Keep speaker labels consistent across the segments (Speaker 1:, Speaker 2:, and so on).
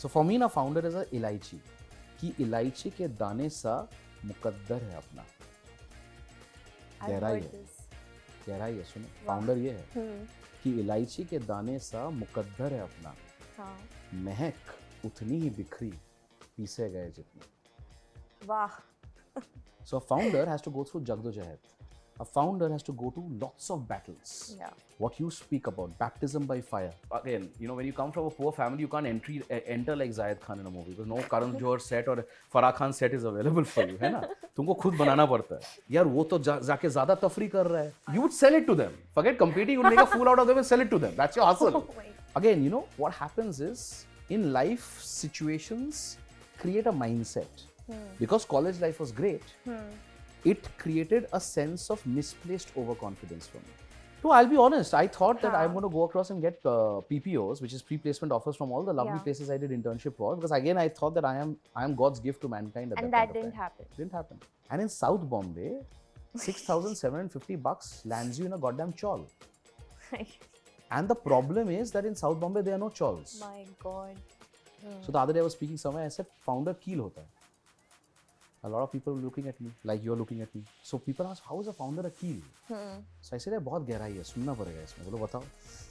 Speaker 1: So for me, na founder is a इलायची कि इलायची के दाने सा मुकद्दर है अपना. गहराई है सुनो. फाउंडर ये है कि इलायची के दाने सा मुकद्दर है अपना. महक उतनी ही बिखरी पीसे गए जितनी.
Speaker 2: वाह.
Speaker 1: So a founder has to go through jagdojahad. A founder has to go to lots of battles.
Speaker 2: Yeah.
Speaker 1: What you speak about, baptism by fire. Again, you know, when you come from a poor family, you can't enter like Zayed Khan in a movie because no Karan Johar set or Farah Khan set is available for you, है ना? तुमको खुद बनाना पड़ता है. यार वो तो जाके ज़्यादा तफरी कर रहा है. You would sell it to them. Forget competing. You will make a fool out of them and sell it to them. That's your hustle. Again, you know what happens is in life situations create a mindset. Because college life was great. It created a sense of misplaced overconfidence for me. So I'll be honest, I thought that I'm going to go across and get PPOs, which is pre-placement offers from all the lovely places I did internship for. Because again, I thought that I am God's gift to mankind at
Speaker 2: and
Speaker 1: that
Speaker 2: that
Speaker 1: point
Speaker 2: didn't
Speaker 1: of time.
Speaker 2: happen.
Speaker 1: Didn't happen. And in South Bombay, $6,750 lands you in a goddamn chawl. And the problem is that in South Bombay, there are no chawls.
Speaker 2: My God.
Speaker 1: So the other day I was speaking somewhere, I said, founder keel hota hai. A lot of people were looking at me, like you're looking at me. So people ask, how is a founder a keel? So I said, बहुत गहराई है, सुनना पड़ेगा इसमें. बोलो बताओ.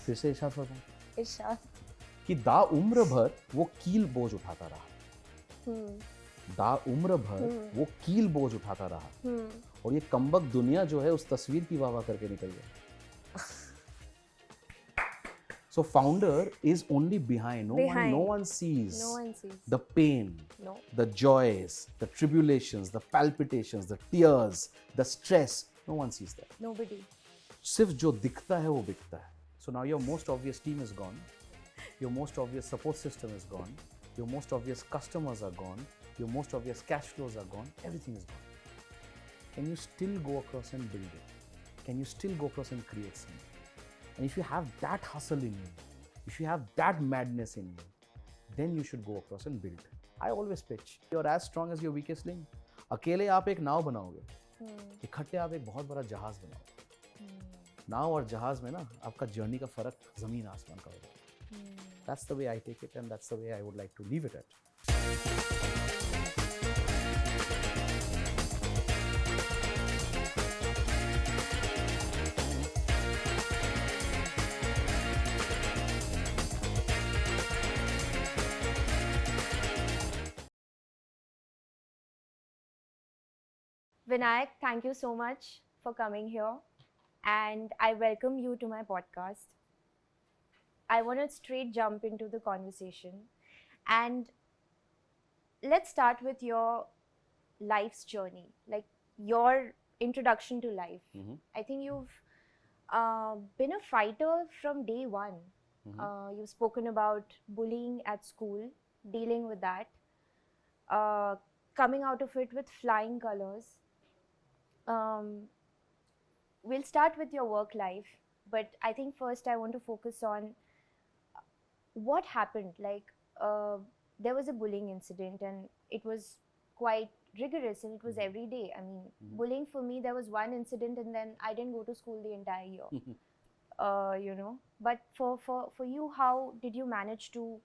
Speaker 1: फिर से इरशाद फरमाओ.
Speaker 2: इरशाद.
Speaker 1: कि दा उम्र भर वो कील बोझ उठाता रहा. दा उम्र भर वो कील बोझ उठाता रहा. और ये कमबख्त दुनिया जो है उस तस्वीर की वाह वाह करके निकल गया. So founder is only behind. No one sees the pain, the joys, the tribulations, the palpitations, the tears, the stress. No one sees that.
Speaker 2: Nobody.
Speaker 1: सिर्फ जो दिखता है वो बिकता है. So now your most obvious team is gone. Your most obvious support system is gone. Your most obvious customers are gone. Your most obvious cash flows are gone. Everything is gone. Can you still go across and build it? Can you still go across and create something? And if you have that hustle in you, if you have that madness in you, then you should go across and build. I always pitch. You're as strong as your weakest link. अकेले आप एक नाव बनाओगे, इकट्ठे आप एक बहुत बड़ा जहाज बनाओगे. नाव और जहाज में ना आपका जर्नी का फर्क जमीन आसमान का होगा. That's the way I take it, and that's the way I would like to leave it at.
Speaker 2: Vinayak, thank you so much for coming here, and I welcome you to my podcast. I want to straight jump into the conversation, and let's start with your life's journey, like your introduction to life. I think you've been a fighter from day one. You've spoken about bullying at school, dealing with that, coming out of it with flying colors. We'll start with your work life, but I think first I want to focus on what happened. Like there was a bullying incident and it was quite rigorous and it was every day. I mean, bullying for me, there was one incident and then I didn't go to school the entire year. You know, but for you, how did you manage to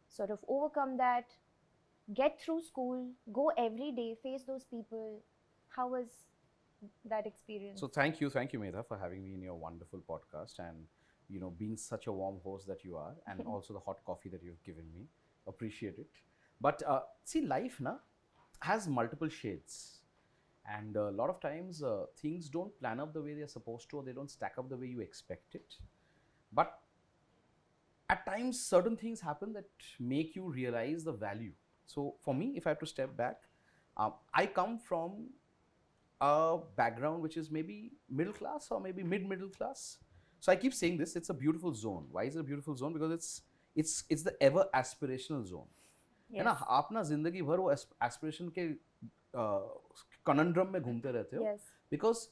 Speaker 2: sort of overcome that? Get through school, go every day, face those people. How was that experience?
Speaker 1: So thank you, Medha, for having me in your wonderful podcast and, you know, being such a warm host that you are, and also the hot coffee that you've given me. Appreciate it. But see, life has multiple shades, and a lot of times things don't plan up the way they're supposed to, or they don't stack up the way you expect it. But at times, certain things happen that make you realize the value. So for me, if I have to step back, I come from a background which is maybe middle class or maybe mid-middle class. So I keep saying this, it's a beautiful zone. Why is it a beautiful zone? Because it's the ever aspirational zone. है ना, आप ना जिंदगी भर वो aspiration के conundrum में घूमते रहते हो. Because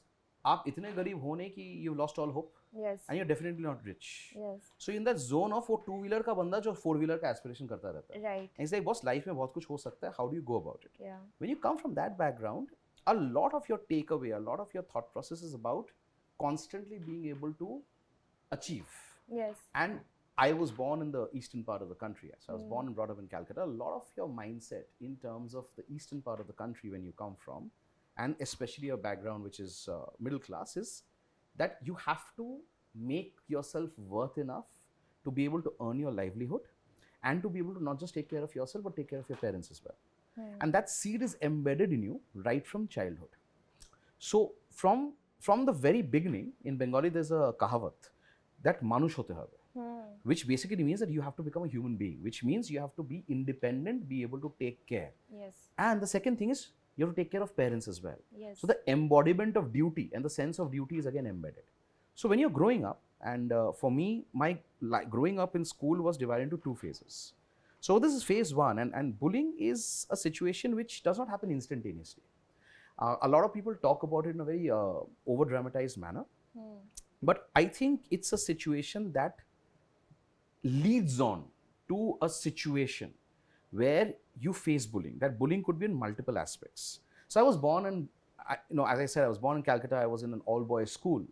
Speaker 1: आप इतने गरीब होने कि you've lost all hope. And you're definitely not rich. So in that zone of वो two wheeler का बंदा जो four wheeler का aspiration करता रहता है.
Speaker 2: Right.
Speaker 1: And it's like, boss, life में बहुत कुछ हो सकता है. How do you go about it? When you come from that background, a lot of your takeaway, a lot of your thought process is about constantly being able to achieve. And I was born in the eastern part of the country. So I was born and brought up in Calcutta. A lot of your mindset in terms of the eastern part of the country when you come from, and especially your background, which is middle class, is that you have to make yourself worth enough to be able to earn your livelihood and to be able to not just take care of yourself, but take care of your parents as well. And that seed is embedded in you right from childhood. So from the very beginning, in Bengali, there's a kahavat that manush hote hobe, which basically means that you have to become a human being, which means you have to be independent, be able to take care.
Speaker 2: Yes.
Speaker 1: And the second thing is you have to take care of parents as well.
Speaker 2: Yes.
Speaker 1: So the embodiment of duty and the sense of duty is again embedded. So when you're growing up, and for me, my growing up in school was divided into two phases. So this is phase one, and bullying is a situation which does not happen instantaneously. A lot of people talk about it in a very over dramatized manner, but I think it's a situation that leads on to a situation where you face bullying. That bullying could be in multiple aspects. So I was born in, as I said, I was born in Calcutta. I was in an all-boys school,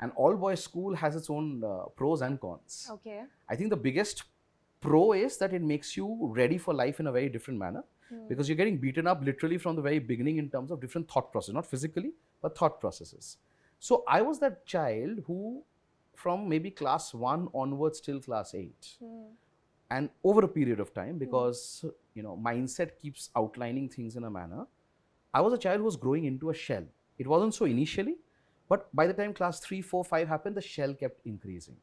Speaker 1: and all-boys school has its own pros and cons.
Speaker 2: Okay.
Speaker 1: I think the biggest pro is that it makes you ready for life in a very different manner, because you're getting beaten up literally from the very beginning in terms of different thought processes, not physically, but thought processes. So I was that child who, from maybe class 1 onwards till class 8, and over a period of time, because mindset keeps outlining things in a manner, I was a child who was growing into a shell. It wasn't so initially, but by the time class 3, 4, 5 happened, the shell kept increasing.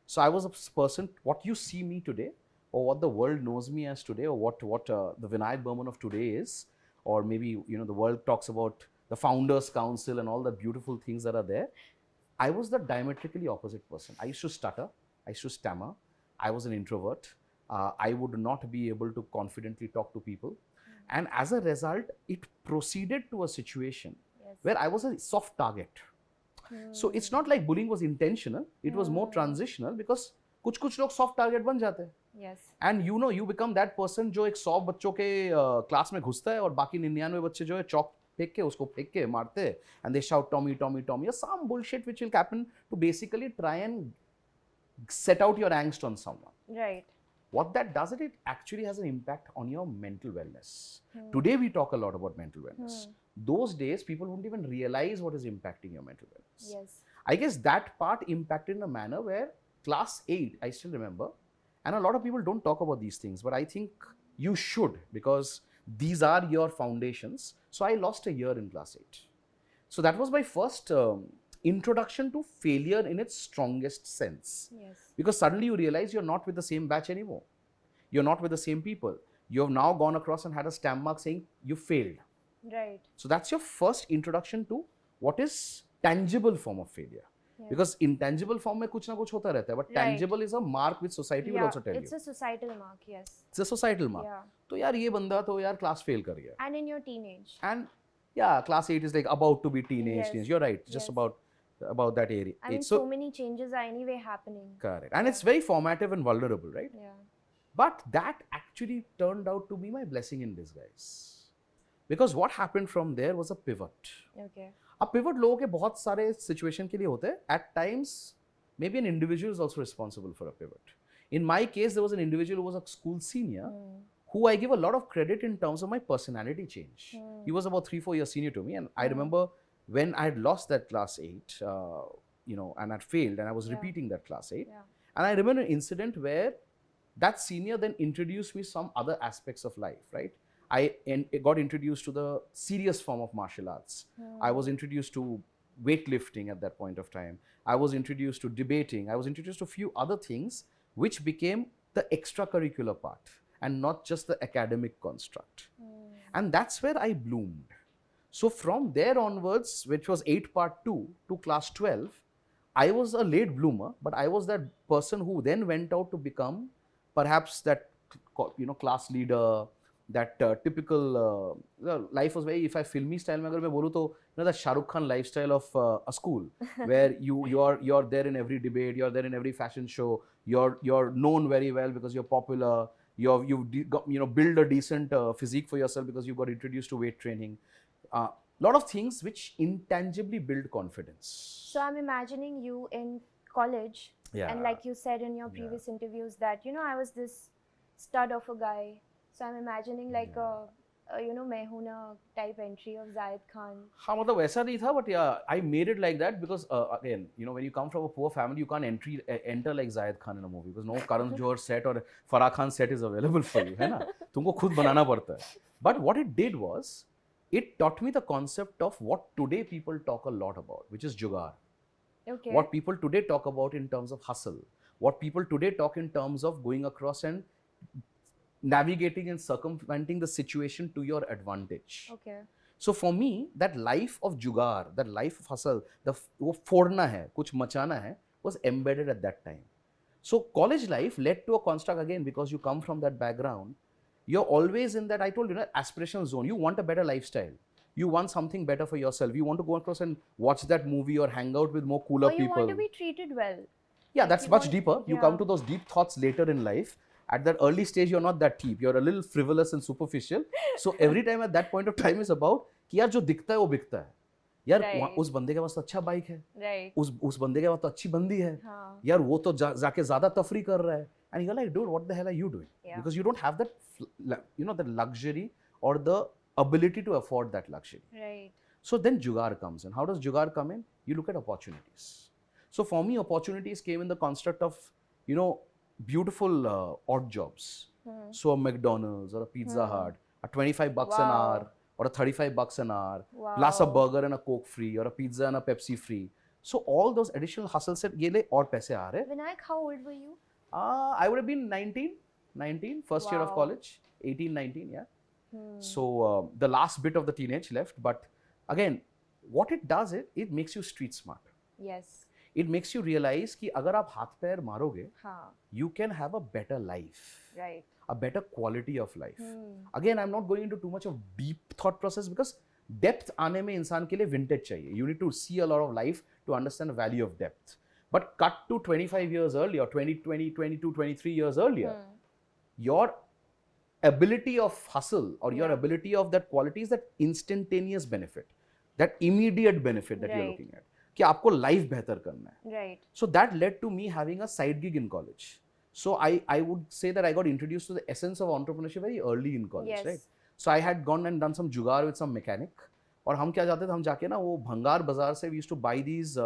Speaker 1: So I was a person, what you see me today, or what the world knows me as today, or what the Vinayak Burman of today is, or maybe the world talks about the Founders Council and all the beautiful things that are there. I was the diametrically opposite person. I used to stutter, I used to stammer, I was an introvert, I would not be able to confidently talk to people. And as a result, it proceeded to a situation where I was a soft target. So it's not like bullying was intentional, it was more transitional, because कुछ लोग soft target बन जाते हैं.
Speaker 2: Yes.
Speaker 1: And you become that person जो एक 100 बच्चों के class में घुसता है और बाकी 99 बच्चे जो है चौक फेंक के उसको फेंक के मारते हैं, and they shout Tommy, Tommy, Tommy, or some bullshit which will happen to basically try and set out your angst on someone.
Speaker 2: Right.
Speaker 1: What that does, it actually has an impact on your mental wellness. Today we talk a lot about mental wellness. Those days people wouldn't even realize what is impacting your mental wellness.
Speaker 2: Yes.
Speaker 1: I guess that part impacted in a manner where class 8, I still remember, and a lot of people don't talk about these things, but I think you should, because these are your foundations. So I lost a year in class 8. So that was my first introduction to failure in its strongest sense.
Speaker 2: Yes.
Speaker 1: Because suddenly you realize you're not with the same batch anymore. You're not with the same people. You have now gone across and had a stamp mark saying you failed.
Speaker 2: Right.
Speaker 1: So that's your first introduction to what is tangible form of failure.
Speaker 2: Yes.
Speaker 1: Because intangible form में कुछ ना कुछ होता रहता है, but tangible is a mark which society will also tell
Speaker 2: it's
Speaker 1: you.
Speaker 2: a societal mark, yes.
Speaker 1: It's a societal mark.
Speaker 2: Yeah.
Speaker 1: तो यार ये बंदा तो यार class fail कर गया.
Speaker 2: And in your teenage.
Speaker 1: And yeah, class 8 is like about to be teenage.
Speaker 2: Yes.
Speaker 1: You're right, just
Speaker 2: Yes.
Speaker 1: about that area.
Speaker 2: I mean, so many changes are anyway happening.
Speaker 1: Correct. And it's very formative and vulnerable, right?
Speaker 2: Yeah.
Speaker 1: But that actually turned out to be my blessing in disguise. Because what happened from there was a pivot.
Speaker 2: Okay.
Speaker 1: अब pivot लोगों के बहुत सारे situation के लिए होते हैं. At times, maybe an individual is also responsible for a pivot. In my case, there was an individual who was a school senior who I give a lot of credit in terms of my personality change. He was about 3-4 years senior to me, and I remember when I had lost that class 8, and had failed, and I was repeating that class 8.
Speaker 2: Yeah.
Speaker 1: And I remember an incident where that senior then introduced me some other aspects of life, right? I got introduced to the serious form of martial arts. I was introduced to weightlifting at that point of time. I was introduced to debating. I was introduced to a few other things which became the extracurricular part and not just the academic construct. And that's where I bloomed. So from there onwards, which was 8 part 2 to class 12, I was a late bloomer, but I was that person who then went out to become perhaps that class leader, that typical life was very, if I filmy style mein agar main bolu to, that Shah Rukh Khan lifestyle of a school where you're there in every debate, you're there in every fashion show, you're known very well because you're popular, you've build a decent physique for yourself because you got introduced to weight training. Lot of things which intangibly build confidence.
Speaker 2: So I'm imagining you in college
Speaker 1: Yeah.
Speaker 2: And like you said in your
Speaker 1: Yeah.
Speaker 2: previous interviews that, you know, I was this stud of a guy. So I'm imagining like a you know, मैं हूं ना type entry of Zayed Khan.
Speaker 1: हाँ मतलब वैसा नहीं था but yeah I made it like that because again you know when you come from a poor family you can't enter like Zayed Khan in a movie because no Karan Johar set or Farah Khan set is available for you है ना तुमको खुद बनाना पड़ता है but what it did was it taught me the concept of what today people talk a lot about which is jugaad.
Speaker 2: Okay.
Speaker 1: What people today talk about in terms of hustle, what people today talk in terms of going across and navigating and circumventing the situation to your advantage.
Speaker 2: Okay.
Speaker 1: So for me, that life of jugaad, that life of hustle, वो फोड़ना है, कुछ मचाना है, was embedded at that time. So college life led to a construct again because you come from that background. You're always in that, I told you, aspirational zone. You want a better lifestyle. You want something better for yourself. You want to go across and watch that movie or hang out with more cooler people.
Speaker 2: Or you want to be treated well.
Speaker 1: Yeah,
Speaker 2: Like
Speaker 1: that's
Speaker 2: you
Speaker 1: much
Speaker 2: want-
Speaker 1: deeper. You
Speaker 2: yeah.
Speaker 1: come to those deep thoughts later in life. At that early stage, you're not that deep. You're a little frivolous and superficial. So every time at that point of time is about कि यार जो दिखता है वो बिकता है. यार
Speaker 2: Right.
Speaker 1: उस बंदे के पास तो अच्छा बाइक है.
Speaker 2: Right.
Speaker 1: उस बंदे के पास तो अच्छी बंदी है.
Speaker 2: हाँ.
Speaker 1: यार वो तो जाके ज़्यादा तफरी कर रहा है. And you're like, dude, what the hell are you doing?
Speaker 2: Yeah.
Speaker 1: Because you don't have that, you know, the luxury or the ability to afford that luxury.
Speaker 2: Right.
Speaker 1: So then jugaad comes in. How does jugaad come in? You look at opportunities. So for me, opportunities came in the construct of, you know, beautiful odd jobs. So a McDonald's or a Pizza Hut, a 25 bucks an
Speaker 2: Wow.
Speaker 1: hour or a 35 bucks an hour,
Speaker 2: Wow.
Speaker 1: plus a burger and a Coke free or a pizza and a Pepsi free. So all those additional hustles से ये ले और पैसे आ रहे.
Speaker 2: Vinayak, how old were you?
Speaker 1: I would have been 19, first year of
Speaker 2: Wow.
Speaker 1: college, 18, 19, yeah. So the last bit of the teenage left, but again, what it does is, it makes you street smart.
Speaker 2: Yes.
Speaker 1: It makes you realize कि अगर आप हाथ पैर मारोगे,
Speaker 2: हाँ.
Speaker 1: you can have a better life,
Speaker 2: Right.
Speaker 1: a better quality of life. Again, I'm not going into too much of deep thought process because depth आने में इंसान के लिए vintage चाहिए. You need to see a lot of life to understand the value of depth. But cut to 25 years earlier, 20, 22, 23 years earlier, your ability of hustle or your ability of that quality is that instantaneous benefit, that immediate benefit that you're looking at. कि आपको life बेहतर करना है.
Speaker 2: Right.
Speaker 1: So that led to me having a side gig in college. So I would say that I got introduced to the essence of entrepreneurship very early in college,
Speaker 2: Yes.
Speaker 1: right? So I had gone and done some jugaad with some mechanic. और हम क्या जाते थे, हम जाके ना वो भंगार बाजार से we used to buy these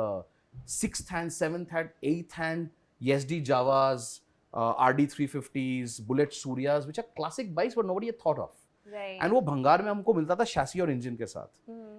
Speaker 1: 6th hand, 7th hand, 8th hand YSD Javas, RD 350s, Bullet Suryas, which are classic bikes but nobody had thought of.
Speaker 2: Right.
Speaker 1: And वो भंगार में हमको मिलता था chassis और engine के साथ.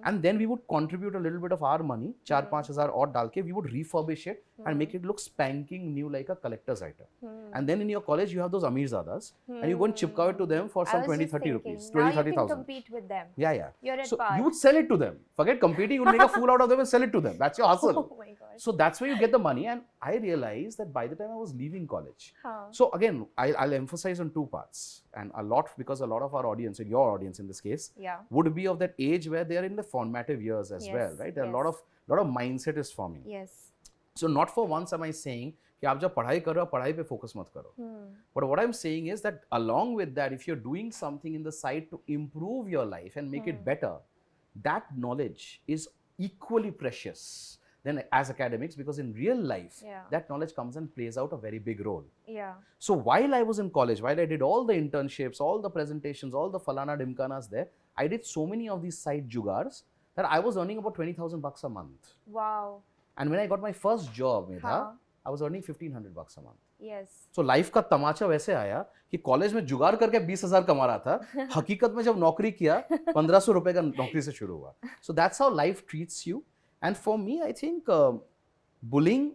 Speaker 1: And then we would contribute a little bit of our money, 4-5 हज़ार और डाल के, we would refurbish it and make it look spanking new like a collector's item. And then in your college you have those Amirzadas and you go and chipka it to them for some 20-30 rupees, 20-30,000.
Speaker 2: Compete with them.
Speaker 1: Yeah, yeah.
Speaker 2: You're at
Speaker 1: So
Speaker 2: par.
Speaker 1: you would sell it to them. Forget competing, you would make a fool out of them and sell it to them. That's your hustle.
Speaker 2: Oh my god.
Speaker 1: So that's where you get the money. And I realized that by the time I was leaving college,
Speaker 2: Huh.
Speaker 1: so again, I'll emphasize on two parts, and a lot because a lot of our audience, and your audience in this case,
Speaker 2: Yeah.
Speaker 1: would be of that age where they are in the formative years as
Speaker 2: Yes,
Speaker 1: well, right? There are
Speaker 2: yes.
Speaker 1: a lot of mindset is forming.
Speaker 2: Yes.
Speaker 1: So not for once am I saying कि आप जब पढ़ाई कर रहे हो पढ़ाई पे focus मत करो. But what I'm saying is that along with that, if you're doing something in the side to improve your life and make it better, that knowledge is equally precious than as academics because in real life,
Speaker 2: Yeah.
Speaker 1: that knowledge comes and plays out a very big role.
Speaker 2: Yeah.
Speaker 1: So while I was in college, while I did all the internships, all the presentations, all the falana dimkanas there, I did so many of these side jugars that I was earning about 20,000 bucks a month.
Speaker 2: Wow.
Speaker 1: And when I got my first job, Medha,
Speaker 2: हाँ.
Speaker 1: I was earning 1,500 bucks a month.
Speaker 2: Yes.
Speaker 1: So life का तमाचा वैसे आया कि college में जुगाड़ करके 20,000 कमा रहा था, हकीकत में जब नौकरी किया 1,500 रुपए का नौकरी से शुरू हुआ. So that's how life treats you. And for me, I think bullying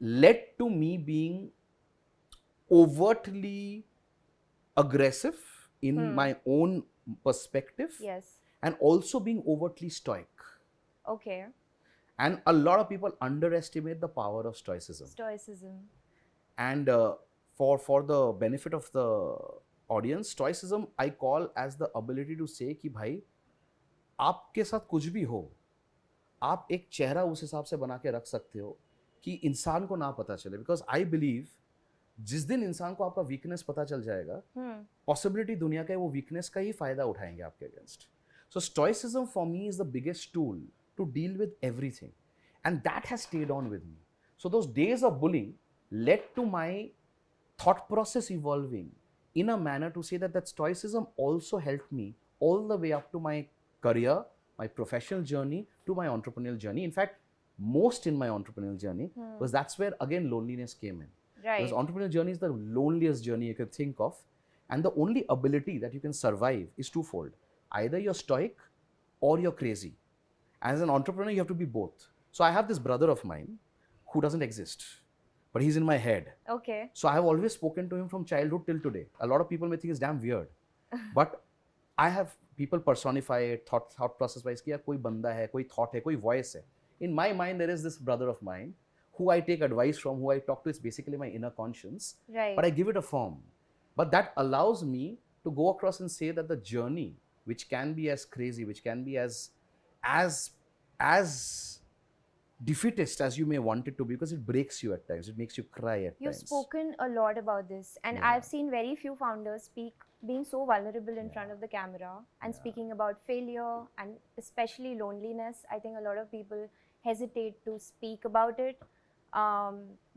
Speaker 1: led to me being overtly aggressive in my own perspective
Speaker 2: Yes.
Speaker 1: and also being overtly stoic.
Speaker 2: Okay.
Speaker 1: And a lot of people underestimate the power of stoicism.
Speaker 2: Stoicism.
Speaker 1: And for the benefit of the audience, stoicism I call as the ability to say कि भाई आपके साथ कुछ भी हो, आप एक चेहरा उस हिसाब से बना के रख सकते हो कि इंसान को ना पता चले. Because I believe जिस दिन इंसान को आपका वीकनेस पता चल जाएगा, पॉसिबिलिटी दुनिया का है वो वीकनेस का ही फायदा उठाएंगे आपके against. So stoicism for me is the biggest tool to deal with everything, and that has stayed on with me. So those days of bullying led to my thought process evolving in a manner to say that that stoicism also helped me all the way up to my career, my professional journey, to my entrepreneurial journey. In fact, most in my entrepreneurial journey, because that's where again loneliness came in. Because
Speaker 2: Right.
Speaker 1: entrepreneurial journey is the loneliest journey you can think of, and the only ability that you can survive is twofold: either you're stoic or you're crazy. As an entrepreneur, you have to be both. So I have this brother of mine who doesn't exist, but he's in my head.
Speaker 2: Okay.
Speaker 1: So I have always spoken to him from childhood till today. A lot of people may think it's damn weird, but I have people personify it, thought process wise कि यार कोई बंदा है, कोई thought है, कोई voice है. In my mind, there is this brother of mine who I take advice from, who I talk to. Is basically my inner conscience,
Speaker 2: Right.
Speaker 1: but I give it a form. But that allows me to go across and say that the journey, which can be as crazy, which can be as defeatist as you may want it to be, because it breaks you at times, it makes you cry at
Speaker 2: You've
Speaker 1: times.
Speaker 2: spoken a lot about this, and
Speaker 1: Yeah.
Speaker 2: I've seen very few founders speak being so vulnerable in
Speaker 1: Yeah.
Speaker 2: front of the camera and
Speaker 1: Yeah.
Speaker 2: speaking about failure and especially loneliness. I think a lot of people hesitate to speak about it.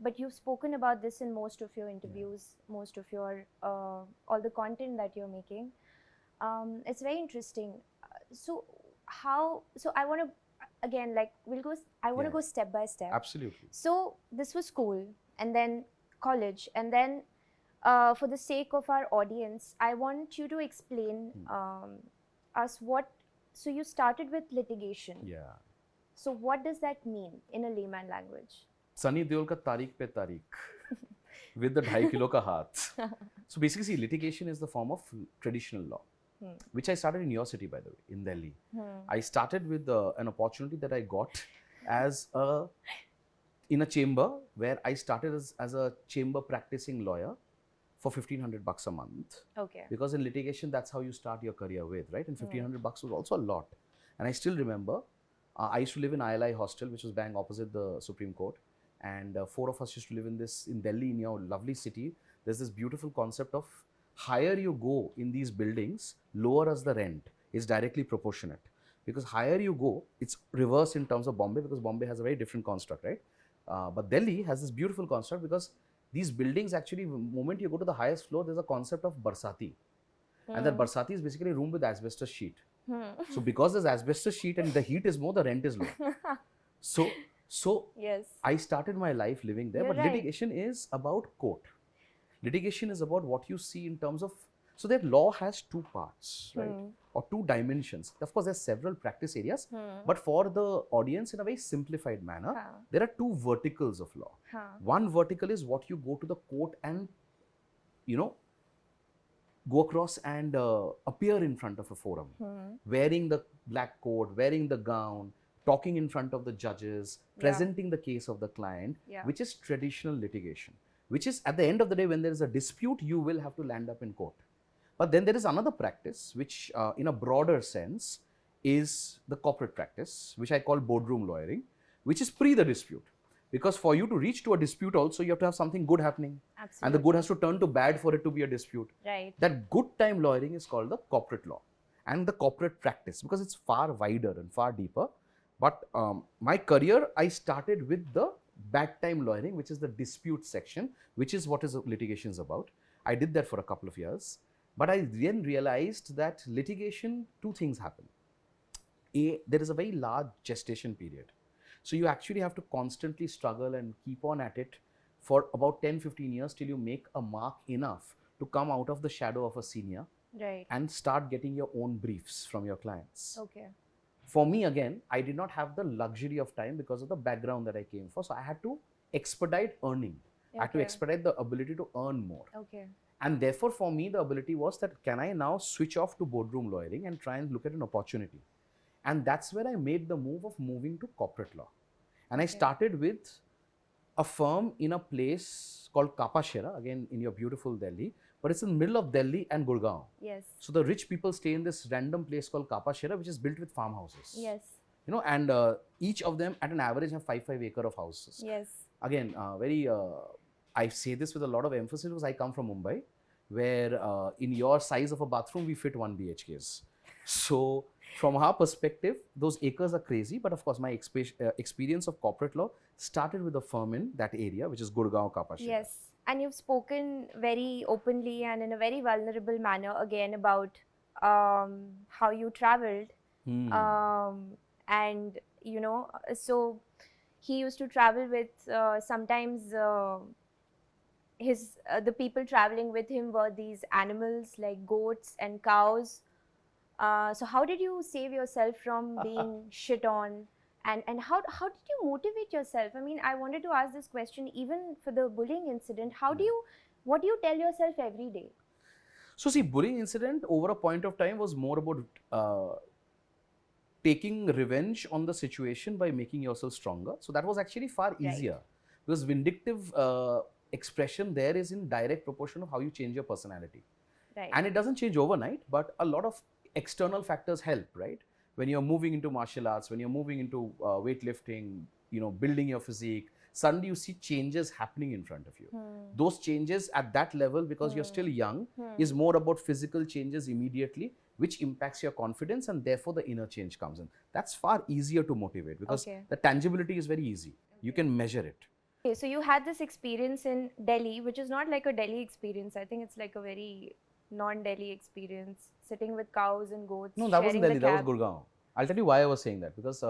Speaker 2: But you've spoken about this in most of your interviews, most of your all the content that you're making. It's very interesting. So I want to again, like, I want to
Speaker 1: Yeah.
Speaker 2: go step by step.
Speaker 1: Absolutely.
Speaker 2: So this was school, and then college, and then for the sake of our audience, I want you to explain us what. So you started with litigation.
Speaker 1: Yeah.
Speaker 2: So what does that mean in a layman language?
Speaker 1: Sunny Deol ka तारीख पे तारीख with the 2.5 kilo ka haath. So basically, see, litigation is the form of traditional law, which I started in your city, by the way, in Delhi. I started with an opportunity that I got in a chamber where I started as a chamber practicing lawyer for $1,500 a month.
Speaker 2: Okay.
Speaker 1: Because in litigation, that's how you start your career with, right? And $1,500 was also a lot. And I still remember, I used to live in ILI hostel, which was bang opposite the Supreme Court. And 4 of us used to live in Delhi, in your lovely city. There's this beautiful concept of higher you go in these buildings, lower as the rent is directly proportionate. Because higher you go, it's reverse in terms of Bombay, because Bombay has a very different construct, right? But Delhi has this beautiful construct because these buildings actually, the moment you go to the highest floor, there's a concept of barsati. And that barsati is basically a room with asbestos sheet. So because there's asbestos sheet and the heat is more, the rent is low. So
Speaker 2: Yes.
Speaker 1: I started my life living there.
Speaker 2: You're
Speaker 1: But
Speaker 2: right.
Speaker 1: litigation is about court. Litigation is about what you see in terms of, so that law has 2 parts, right? Or 2 dimensions. Of course, there's several practice areas, but for the audience, in a very simplified manner, there are 2 verticals of law. One vertical is what you go to the court and, go across and appear in front of a forum, wearing the black coat, wearing the gown, talking in front of the judges, presenting the case of the client, which is traditional litigation, which is at the end of the day, when there is a dispute, you will have to land up in court. But then there is another practice, which in a broader sense is the corporate practice, which I call boardroom lawyering, which is pre the dispute. Because for you to reach to a dispute also, you have to have something good happening.
Speaker 2: Absolutely.
Speaker 1: And the good has to turn to bad for it to be a dispute.
Speaker 2: Right.
Speaker 1: That good time lawyering is called the corporate law and the corporate practice, because it's far wider and far deeper. But my career, I started with the bad time lawyering, which is the dispute section, which is what is litigation is about. I did that for a couple of years. But I then realized that litigation, 2 things happen. There is a very large gestation period. So you actually have to constantly struggle and keep on at it for about 10-15 years till you make a mark enough to come out of the shadow of a senior,
Speaker 2: Right.
Speaker 1: and start getting your own briefs from your clients.
Speaker 2: Okay.
Speaker 1: For me, again, I did not have the luxury of time because of the background that I came for. So I had to expedite earning. I had to
Speaker 2: Okay.
Speaker 1: expedite the ability to earn more.
Speaker 2: Okay.
Speaker 1: And therefore, for me, the ability was that, can I now switch off to boardroom lawyering and try and look at an opportunity? And that's where I made the move of moving to corporate law. And I started with a firm in a place called Kapashera, again in your beautiful Delhi, but it's in the middle of Delhi and Gurgaon.
Speaker 2: Yes.
Speaker 1: So the rich people stay in this random place called Kapashera, which is built with farmhouses.
Speaker 2: Yes.
Speaker 1: And each of them at an average have 5 acre of houses.
Speaker 2: Yes.
Speaker 1: Again, I say this with a lot of emphasis because I come from Mumbai, where in your size of a bathroom, we fit 1 BHKs. So from our perspective, those acres are crazy. But of course, my experience of corporate law started with a firm in that area, which is Gurgaon Kapashila.
Speaker 2: Yes, and you've spoken very openly and in a very vulnerable manner again about how you traveled, and so he used to travel with sometimes his the people traveling with him were these animals like goats and cows. So how did you save yourself from being shit on? And how did you motivate yourself? I mean, I wanted to ask this question even for the bullying incident. What do you tell yourself every day?
Speaker 1: So see, bullying incident over a point of time was more about taking revenge on the situation by making yourself stronger. So that was actually far easier, because vindictive expression there is in direct proportion of how you change your personality.
Speaker 2: Right.
Speaker 1: And it doesn't change overnight, but a lot of external factors help, right? When you're moving into martial arts, when you're moving into weightlifting, building your physique, suddenly you see changes happening in front of you. Those changes at that level, because you're still young, is more about physical changes immediately, which impacts your confidence, and therefore the inner change comes in. That's far easier to motivate, because the tangibility is very easy. You can measure it.
Speaker 2: Okay, so you had this experience in Delhi, which is not like a Delhi experience. I think it's like a very non-Delhi experience, sitting with cows and goats.
Speaker 1: No, that wasn't Delhi, that was Gurgaon. I'll tell you why I was saying that, because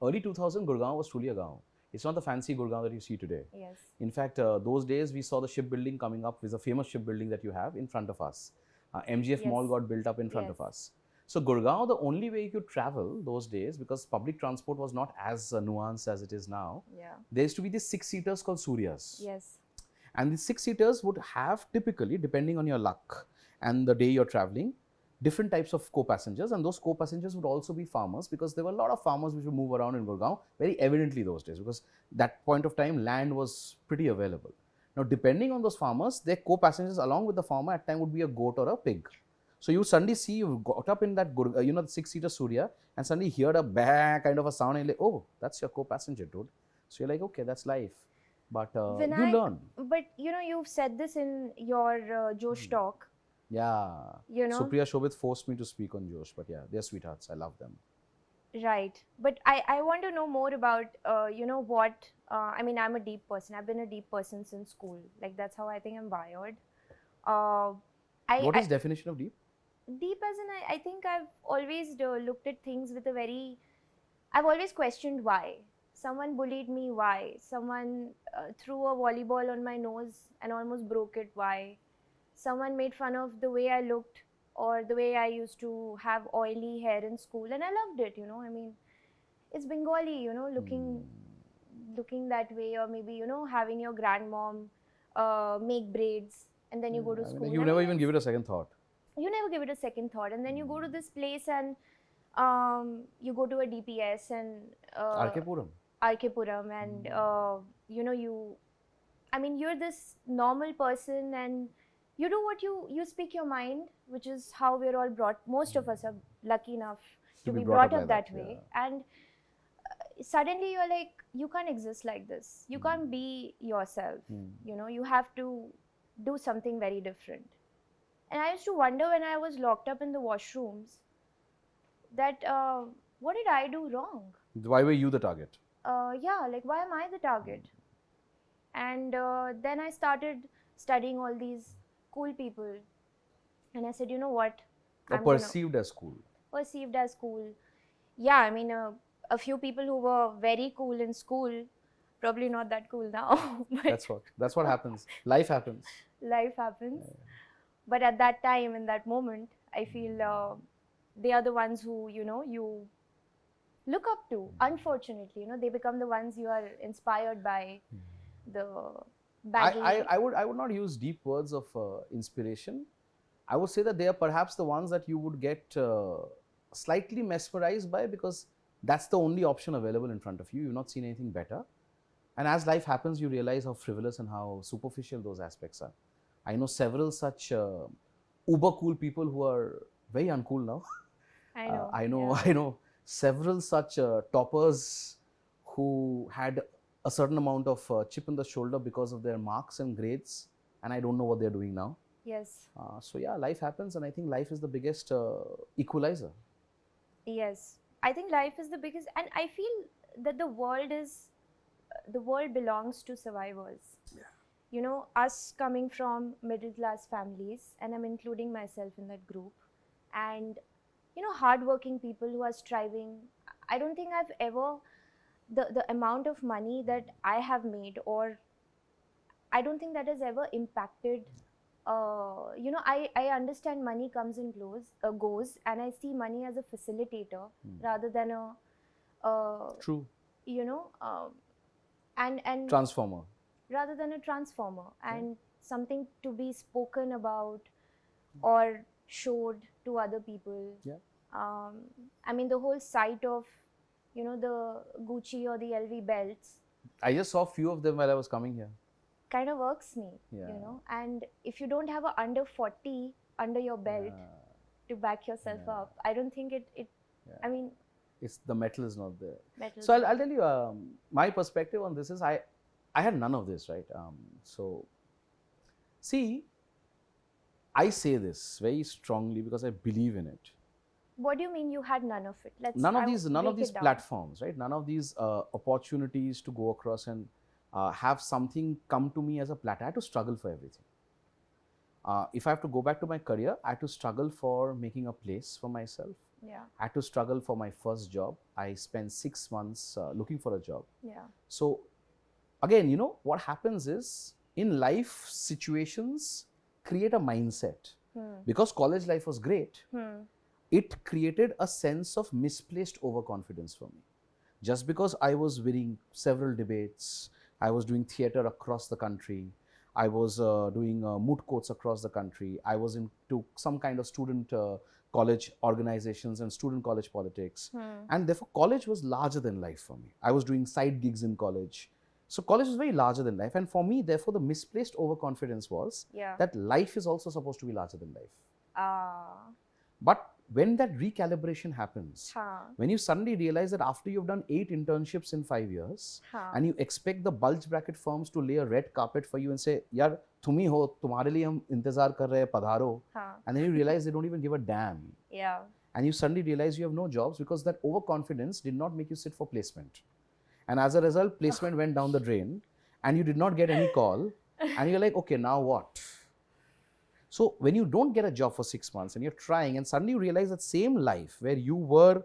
Speaker 1: early 2000 Gurgaon was truly a gaon. It's not the fancy Gurgaon that you see today.
Speaker 2: Yes.
Speaker 1: In fact, those days we saw the shipbuilding coming up with a famous shipbuilding that you have in front of us. MGF Mall got built up in front of us. So Gurgaon, the only way you could travel those days, because public transport was not as nuanced as it is now, there used to be these 6-seaters called Suryas.
Speaker 2: Yes.
Speaker 1: And these 6-seaters would have, typically, depending on your luck and the day you're traveling, different types of co-passengers, and those co-passengers would also be farmers, because there were a lot of farmers which would move around in Gurgaon very evidently those days, because that point of time land was pretty available. Now, depending on those farmers, their co-passengers along with the farmer at time would be a goat or a pig. So you suddenly see, you got up in that the 6-seater Surya, and suddenly heard a bah kind of a sound, and you're like, oh, that's your co-passenger, dude. So you're like, okay, that's life. But
Speaker 2: Vinayak,
Speaker 1: you learn.
Speaker 2: But you've said this in your Josh talk.
Speaker 1: Yeah. Supriya Shobit forced me to speak on Josh, but yeah, they're sweethearts. I love them.
Speaker 2: Right. But I want to know more about, what, I mean, I'm a deep person. I've been a deep person since school. Like, that's how I think I'm wired.
Speaker 1: What is definition of deep?
Speaker 2: Deep as in, I think I've always looked at things with I've always questioned why. Someone bullied me, why? Someone threw a volleyball on my nose and almost broke it, why? Someone made fun of the way I looked or the way I used to have oily hair in school, and I loved it, I mean, it's Bengali, looking that way, or maybe, having your grandmom make braids, and then you go to school.
Speaker 1: You never even give it a second thought.
Speaker 2: You never give it a second thought, and then you go to this place and you go to a DPS and
Speaker 1: RK Puram,
Speaker 2: and I mean, you're this normal person, and you do what you speak your mind, which is how we're all most of us are lucky enough to be brought up that way. And suddenly you're like, you can't exist like this. You can't be yourself. You have to do something very different. And I used to wonder when I was locked up in the washrooms that what did I do wrong?
Speaker 1: Why were you the target?
Speaker 2: Like, why am I the target? And then I started studying all these cool people, and I said, you know what?
Speaker 1: Perceived as cool.
Speaker 2: Perceived as cool. Yeah, I mean, a few people who were very cool in school, probably not that cool now. But
Speaker 1: that's what happens. Life happens.
Speaker 2: Life happens. Yeah. But at that time, in that moment, I feel they are the ones who, you look up to. Unfortunately, they become the ones you are inspired by. The baggy.
Speaker 1: I would not use deep words of inspiration. I would say that they are perhaps the ones that you would get slightly mesmerized by, because that's the only option available in front of you. You've not seen anything better. And as life happens, you realize how frivolous and how superficial those aspects are. I know several such uber cool people who are very uncool now.
Speaker 2: I know.
Speaker 1: I know several such toppers who had a certain amount of chip in the shoulder because of their marks and grades, and I don't know what they're doing now.
Speaker 2: Yes.
Speaker 1: So yeah, life happens, and I think life is the biggest equalizer.
Speaker 2: Yes, I think life is the biggest, and I feel that the world belongs to survivors. You know, us coming from middle class families, and I'm including myself in that group, and you know, hardworking people who are striving. I don't think I've ever the amount of money that I have made, or I don't think that has ever impacted. You know, I understand money comes and goes, and I see money as a facilitator rather than a,
Speaker 1: True.
Speaker 2: you know, and
Speaker 1: Transformer.
Speaker 2: rather than a transformer, and something to be spoken about or showed to other people.
Speaker 1: Yeah.
Speaker 2: I mean, the whole sight of, you know, the Gucci or the LV belts
Speaker 1: I just saw a few of them while I was coming here.
Speaker 2: kind of irks me,
Speaker 1: Yeah.
Speaker 2: you know. And if you don't have a under 40 under your belt to back yourself up, I don't think it I mean,
Speaker 1: It's the metal is not there.
Speaker 2: metal.
Speaker 1: So I'll tell you, my perspective on this is I had none of this, right? So see, I say this very strongly because I believe in it.
Speaker 2: What do you mean you had none of it?
Speaker 1: None of these
Speaker 2: break it down.
Speaker 1: platforms, right? None of these opportunities to go across and have something come to me as a platter. I had to struggle for everything. If I have to go back to my career, I had to struggle for making a place for myself.
Speaker 2: Yeah,
Speaker 1: I had to struggle for my first job. I spent 6 months looking for a job.
Speaker 2: yeah,
Speaker 1: So again, you know, what happens is in life situations create a mindset. Because college life was great, it created a sense of misplaced overconfidence for me. Just because I was winning several debates, I was doing theatre across the country, I was doing moot courts across the country, I was into some kind of student college organizations and student college politics. And therefore, college was larger than life for me. I was doing side gigs in college. So college was very larger than life. And for me, therefore, the misplaced overconfidence was that life is also supposed to be larger than life. But when that recalibration happens, when you suddenly realize that after you've done 8 internships in 5 years, and you expect the bulge bracket firms to lay a red carpet for you and say, yaar, tum hi ho, tumhare liye hum intezar kar rahe, padharo. And then you realize they don't even give a damn.
Speaker 2: yeah,
Speaker 1: And you suddenly realize you have no jobs because that overconfidence did not make you sit for placement. And as a result, placement went down the drain and you did not get any call. And you're like, okay, now what? So when you don't get a job for 6 months and you're trying and suddenly you realize that same life where you were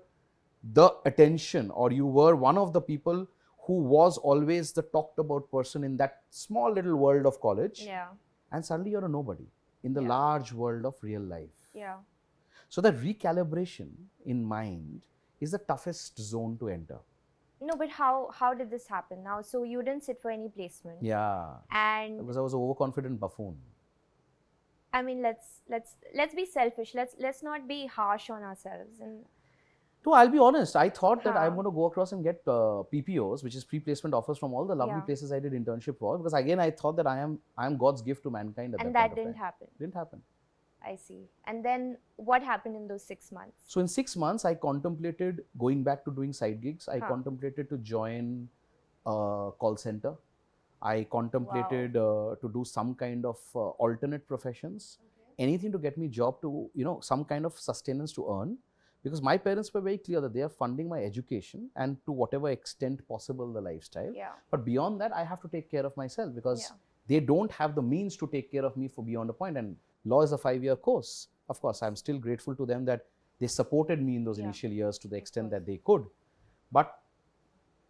Speaker 1: the attention or you were one of the people who was always the talked about person in that small little world of college, and suddenly you're a nobody in the large world of real life. So that recalibration in mind is the toughest zone to enter.
Speaker 2: No, but how did this happen now? So you didn't sit for any placement.
Speaker 1: Yeah.
Speaker 2: And
Speaker 1: Because I was an overconfident buffoon.
Speaker 2: I mean, let's be selfish. Let's not be harsh on ourselves. And
Speaker 1: No, I'll be honest. I thought that I'm going to go across and get PPOs, which is pre-placement offers from all the lovely places I did internship for. Because again, I thought that I am God's gift to mankind.
Speaker 2: And that didn't happen.
Speaker 1: Didn't happen.
Speaker 2: I see. And then what happened in those 6 months?
Speaker 1: So in 6 months, I contemplated going back to doing side gigs. I contemplated to join a call center. I contemplated to do some kind of alternate professions, anything to get me job to, you know, some kind of sustenance to earn. Because my parents were very clear that they are funding my education and to whatever extent possible the lifestyle. But beyond that, I have to take care of myself because they don't have the means to take care of me for beyond a point. And law is a 5-year course. Of course, I'm still grateful to them that they supported me in those initial years to the extent that they could. But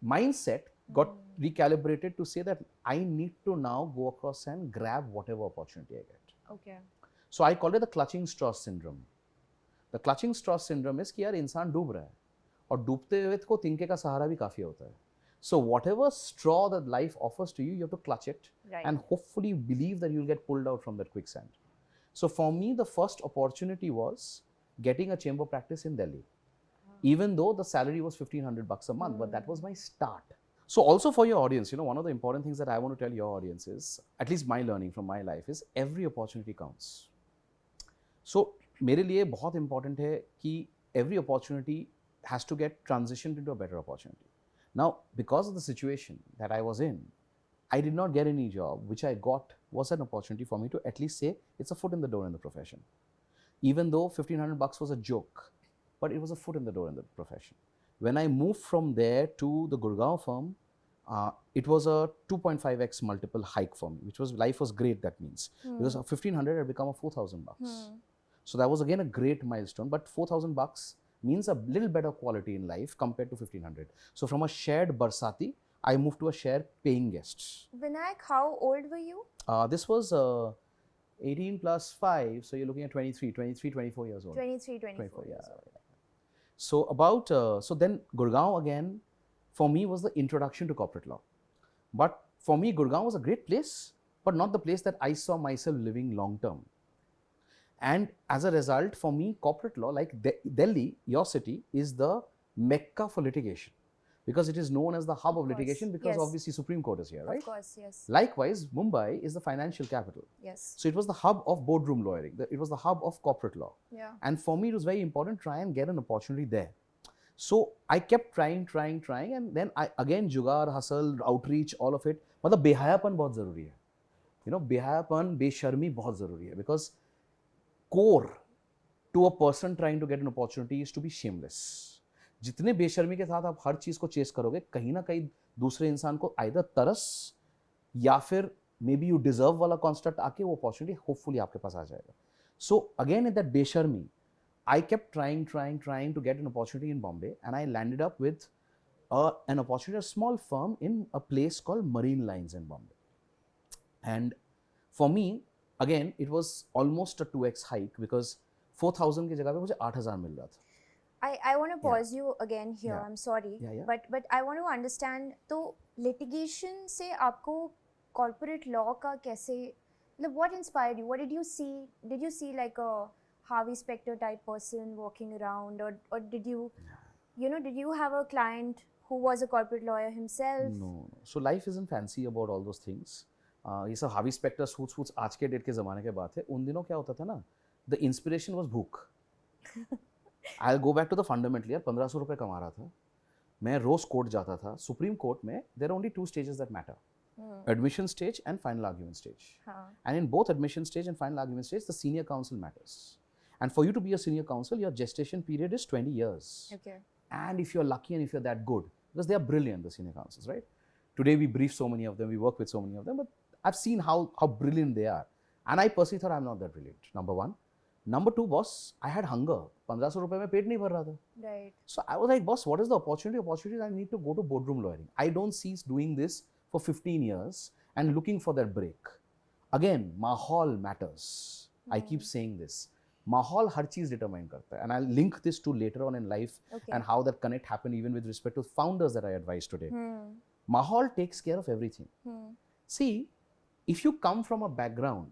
Speaker 1: mindset got recalibrated to say that I need to now go across and grab whatever opportunity I get.
Speaker 2: Okay.
Speaker 1: So I call it the clutching straw syndrome. The clutching straw syndrome is कि यार इंसान डूब रहा है और डूबते हुए को तिनके का सहारा भी काफी होता है. So whatever straw that life offers to you, you have to clutch it and hopefully believe that you'll get pulled out from that quicksand. So for me, the first opportunity was getting a chamber practice in Delhi. Even though the salary was $1,500 a month, but that was my start. So also for your audience, you know, one of the important things that I want to tell your audience is, at least my learning from my life is, every opportunity counts. So मेरे लिए बहुत important है कि every opportunity has to get transitioned into a better opportunity. Now, because of the situation that I was in, I did not get any job. Which I got was an opportunity for me to at least say it's a foot in the door in the profession. Even though $1,500 was a joke, but it was a foot in the door in the profession. When I moved from there to the Gurgaon firm, it was a 2.5x multiple hike for me, which was, life was great, that means. Because 1,500 had become a 4,000 bucks. So that was again a great milestone, but 4,000 bucks means a little better quality in life compared to 1,500. So from a shared Barsati, I moved to a shared paying guests.
Speaker 2: Vinayak, how old were you?
Speaker 1: This was 18 plus 5, so you're looking at 24 years old.
Speaker 2: 23, 24
Speaker 1: yeah.
Speaker 2: years old.
Speaker 1: So so then Gurgaon again, for me, was the introduction to corporate law. But for me, Gurgaon was a great place, but not the place that I saw myself living long term. And as a result, for me, corporate law, like Delhi, your city, is the mecca for litigation. Because it is known as the hub of litigation, because obviously Supreme Court is here, right?
Speaker 2: Of course, yes.
Speaker 1: Likewise, Mumbai is the financial capital.
Speaker 2: Yes.
Speaker 1: So it was the hub of boardroom lawyering. It was the hub of corporate law.
Speaker 2: Yeah.
Speaker 1: And for me, it was very important to try and get an opportunity there. So I kept trying, and then I again jugaad, hustle, outreach, all of it. मतलब बेहयापन बहुत जरूरी है. You know, बेहयापन, बेशर्मी बहुत जरूरी है, because core to a person trying to get an opportunity is to be shameless. जितने बेशर्मी के साथ आप हर चीज को चेस करोगे, कहीं ना कहीं दूसरे इंसान को आइदर तरस या फिर मे बी यू डिजर्व वाला कॉन्स्ट्रक्ट आके वो अपॉर्चुनिटी होपफुली आपके पास आ जाएगा. सो अगेन इन दैट बेशर्मी, I kept trying to get an opportunity in Bombay, and I landed up with an opportunity, a small firm in a place called Marine Lines in Bombay. And for me, again, it was almost a 2x hike, because 4,000 की जगह पे मुझे 8,000 मिल रहा था.
Speaker 2: I want to pause you again here.
Speaker 1: Yeah.
Speaker 2: I'm sorry, but I want to understand. तो litigation से आपको corporate law का कैसे, मतलब what inspired you? What did you see? Did you see like a Harvey Specter type person walking around, or did you, did you have a client who was a corporate lawyer himself?
Speaker 1: No. So life isn't fancy about all those things. ये सब Harvey Specter suits आज के date के ज़माने के बात है. उन दिनों क्या होता था ना, the inspiration was भूख. I'll go back to the fundamental. यार 1,500 रुपए कमा रहा था, मैं रोज कोर्ट जाता था. सुप्रीम कोर्ट में there are only two stages that matter. Admission stage and final argument stage. And in both admission stage and final argument stage, the senior counsel matters. And for you to be a senior counsel, your gestation period is 20 years.
Speaker 2: Okay.
Speaker 1: And if you're lucky and if you're that good, because they are brilliant, the senior counsels, right? Today we brief so many of them, we work with so many of them, but I've seen how brilliant they are. And I personally thought I'm not that brilliant, number one. Number two, boss, I had hunger. 1,500 रुपए में पेट नहीं भर रहा था.
Speaker 2: Right.
Speaker 1: So I was like, boss, what is the opportunity? Opportunity is I need to go to boardroom lawyering. I don't cease doing this for 15 years and looking for that break. Again, mahal matters. I keep saying this. Mahal हर चीज determine करता है. And I'll link this to later on in life and how that connect happened even with respect to founders that I advise today. Mahal takes care of everything. See, if you come from a background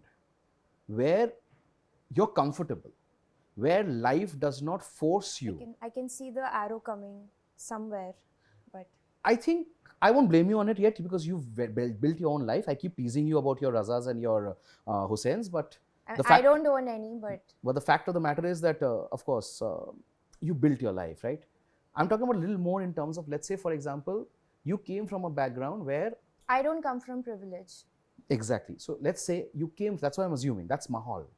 Speaker 1: where you're comfortable, where life does not force you.
Speaker 2: I can see the arrow coming somewhere, but
Speaker 1: I think I won't blame you on it yet, because you've built your own life. I keep teasing you about your Razas and your Hussains, but
Speaker 2: I don't own any. But
Speaker 1: the fact of the matter is that, of course, you built your life, right? I'm talking about a little more in terms of, let's say, for example, you came from a background where
Speaker 2: I don't come from privilege.
Speaker 1: Exactly. So let's say you came. That's what I'm assuming. That's mahal.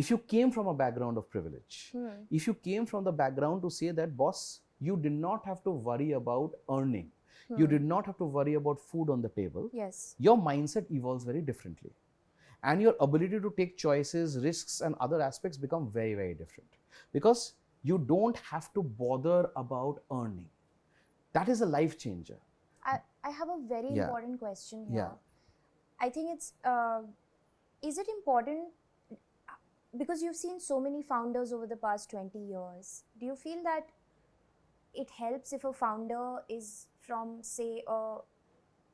Speaker 1: If you came from a background of privilege, if you came from the background to say that, boss, you did not have to worry about earning, you did not have to worry about food on the table,
Speaker 2: yes,
Speaker 1: your mindset evolves very differently. And your ability to take choices, risks, and other aspects become very, very different. Because you don't have to bother about earning. That is a life changer.
Speaker 2: I have a very important question here.
Speaker 1: Yeah.
Speaker 2: I think it's, is it important, because you've seen so many founders over the past 20 years, do you feel that it helps if a founder is from, say, a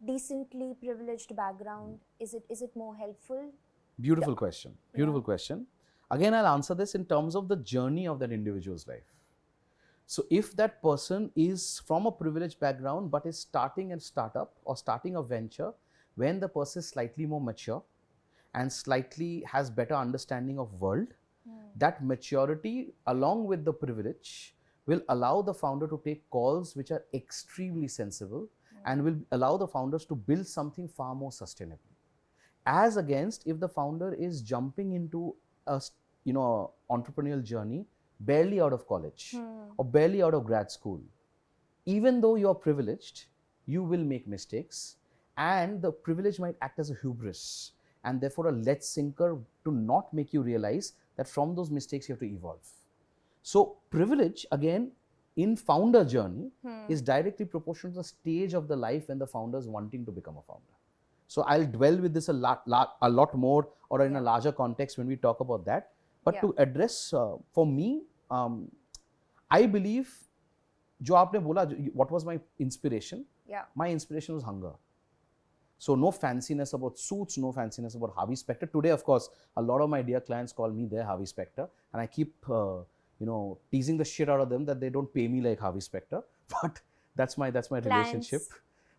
Speaker 2: decently privileged background? Is it more helpful?
Speaker 1: Beautiful question. Beautiful question. Again, I'll answer this in terms of the journey of that individual's life. So if that person is from a privileged background but is starting a startup or starting a venture, when the person is slightly more mature and slightly has better understanding of world, that maturity along with the privilege will allow the founder to take calls which are extremely sensible and will allow the founders to build something far more sustainable. As against if the founder is jumping into a entrepreneurial journey barely out of college or barely out of grad school, even though you're privileged, you will make mistakes, and the privilege might act as a hubris and therefore a lead sinker to not make you realize that from those mistakes you have to evolve. So privilege, again, in founder journey is directly proportional to the stage of the life when the founder is wanting to become a founder. So I'll dwell with this a lot more, or in a larger context when we talk about that. But to address, for me, I believe, जो आपने बोला, what was my inspiration? My inspiration was hunger. So no fanciness about suits, no fanciness about Harvey Specter. Today, of course, a lot of my dear clients call me their Harvey Specter, and I keep teasing the shit out of them that they don't pay me like Harvey Specter. But that's my relationship.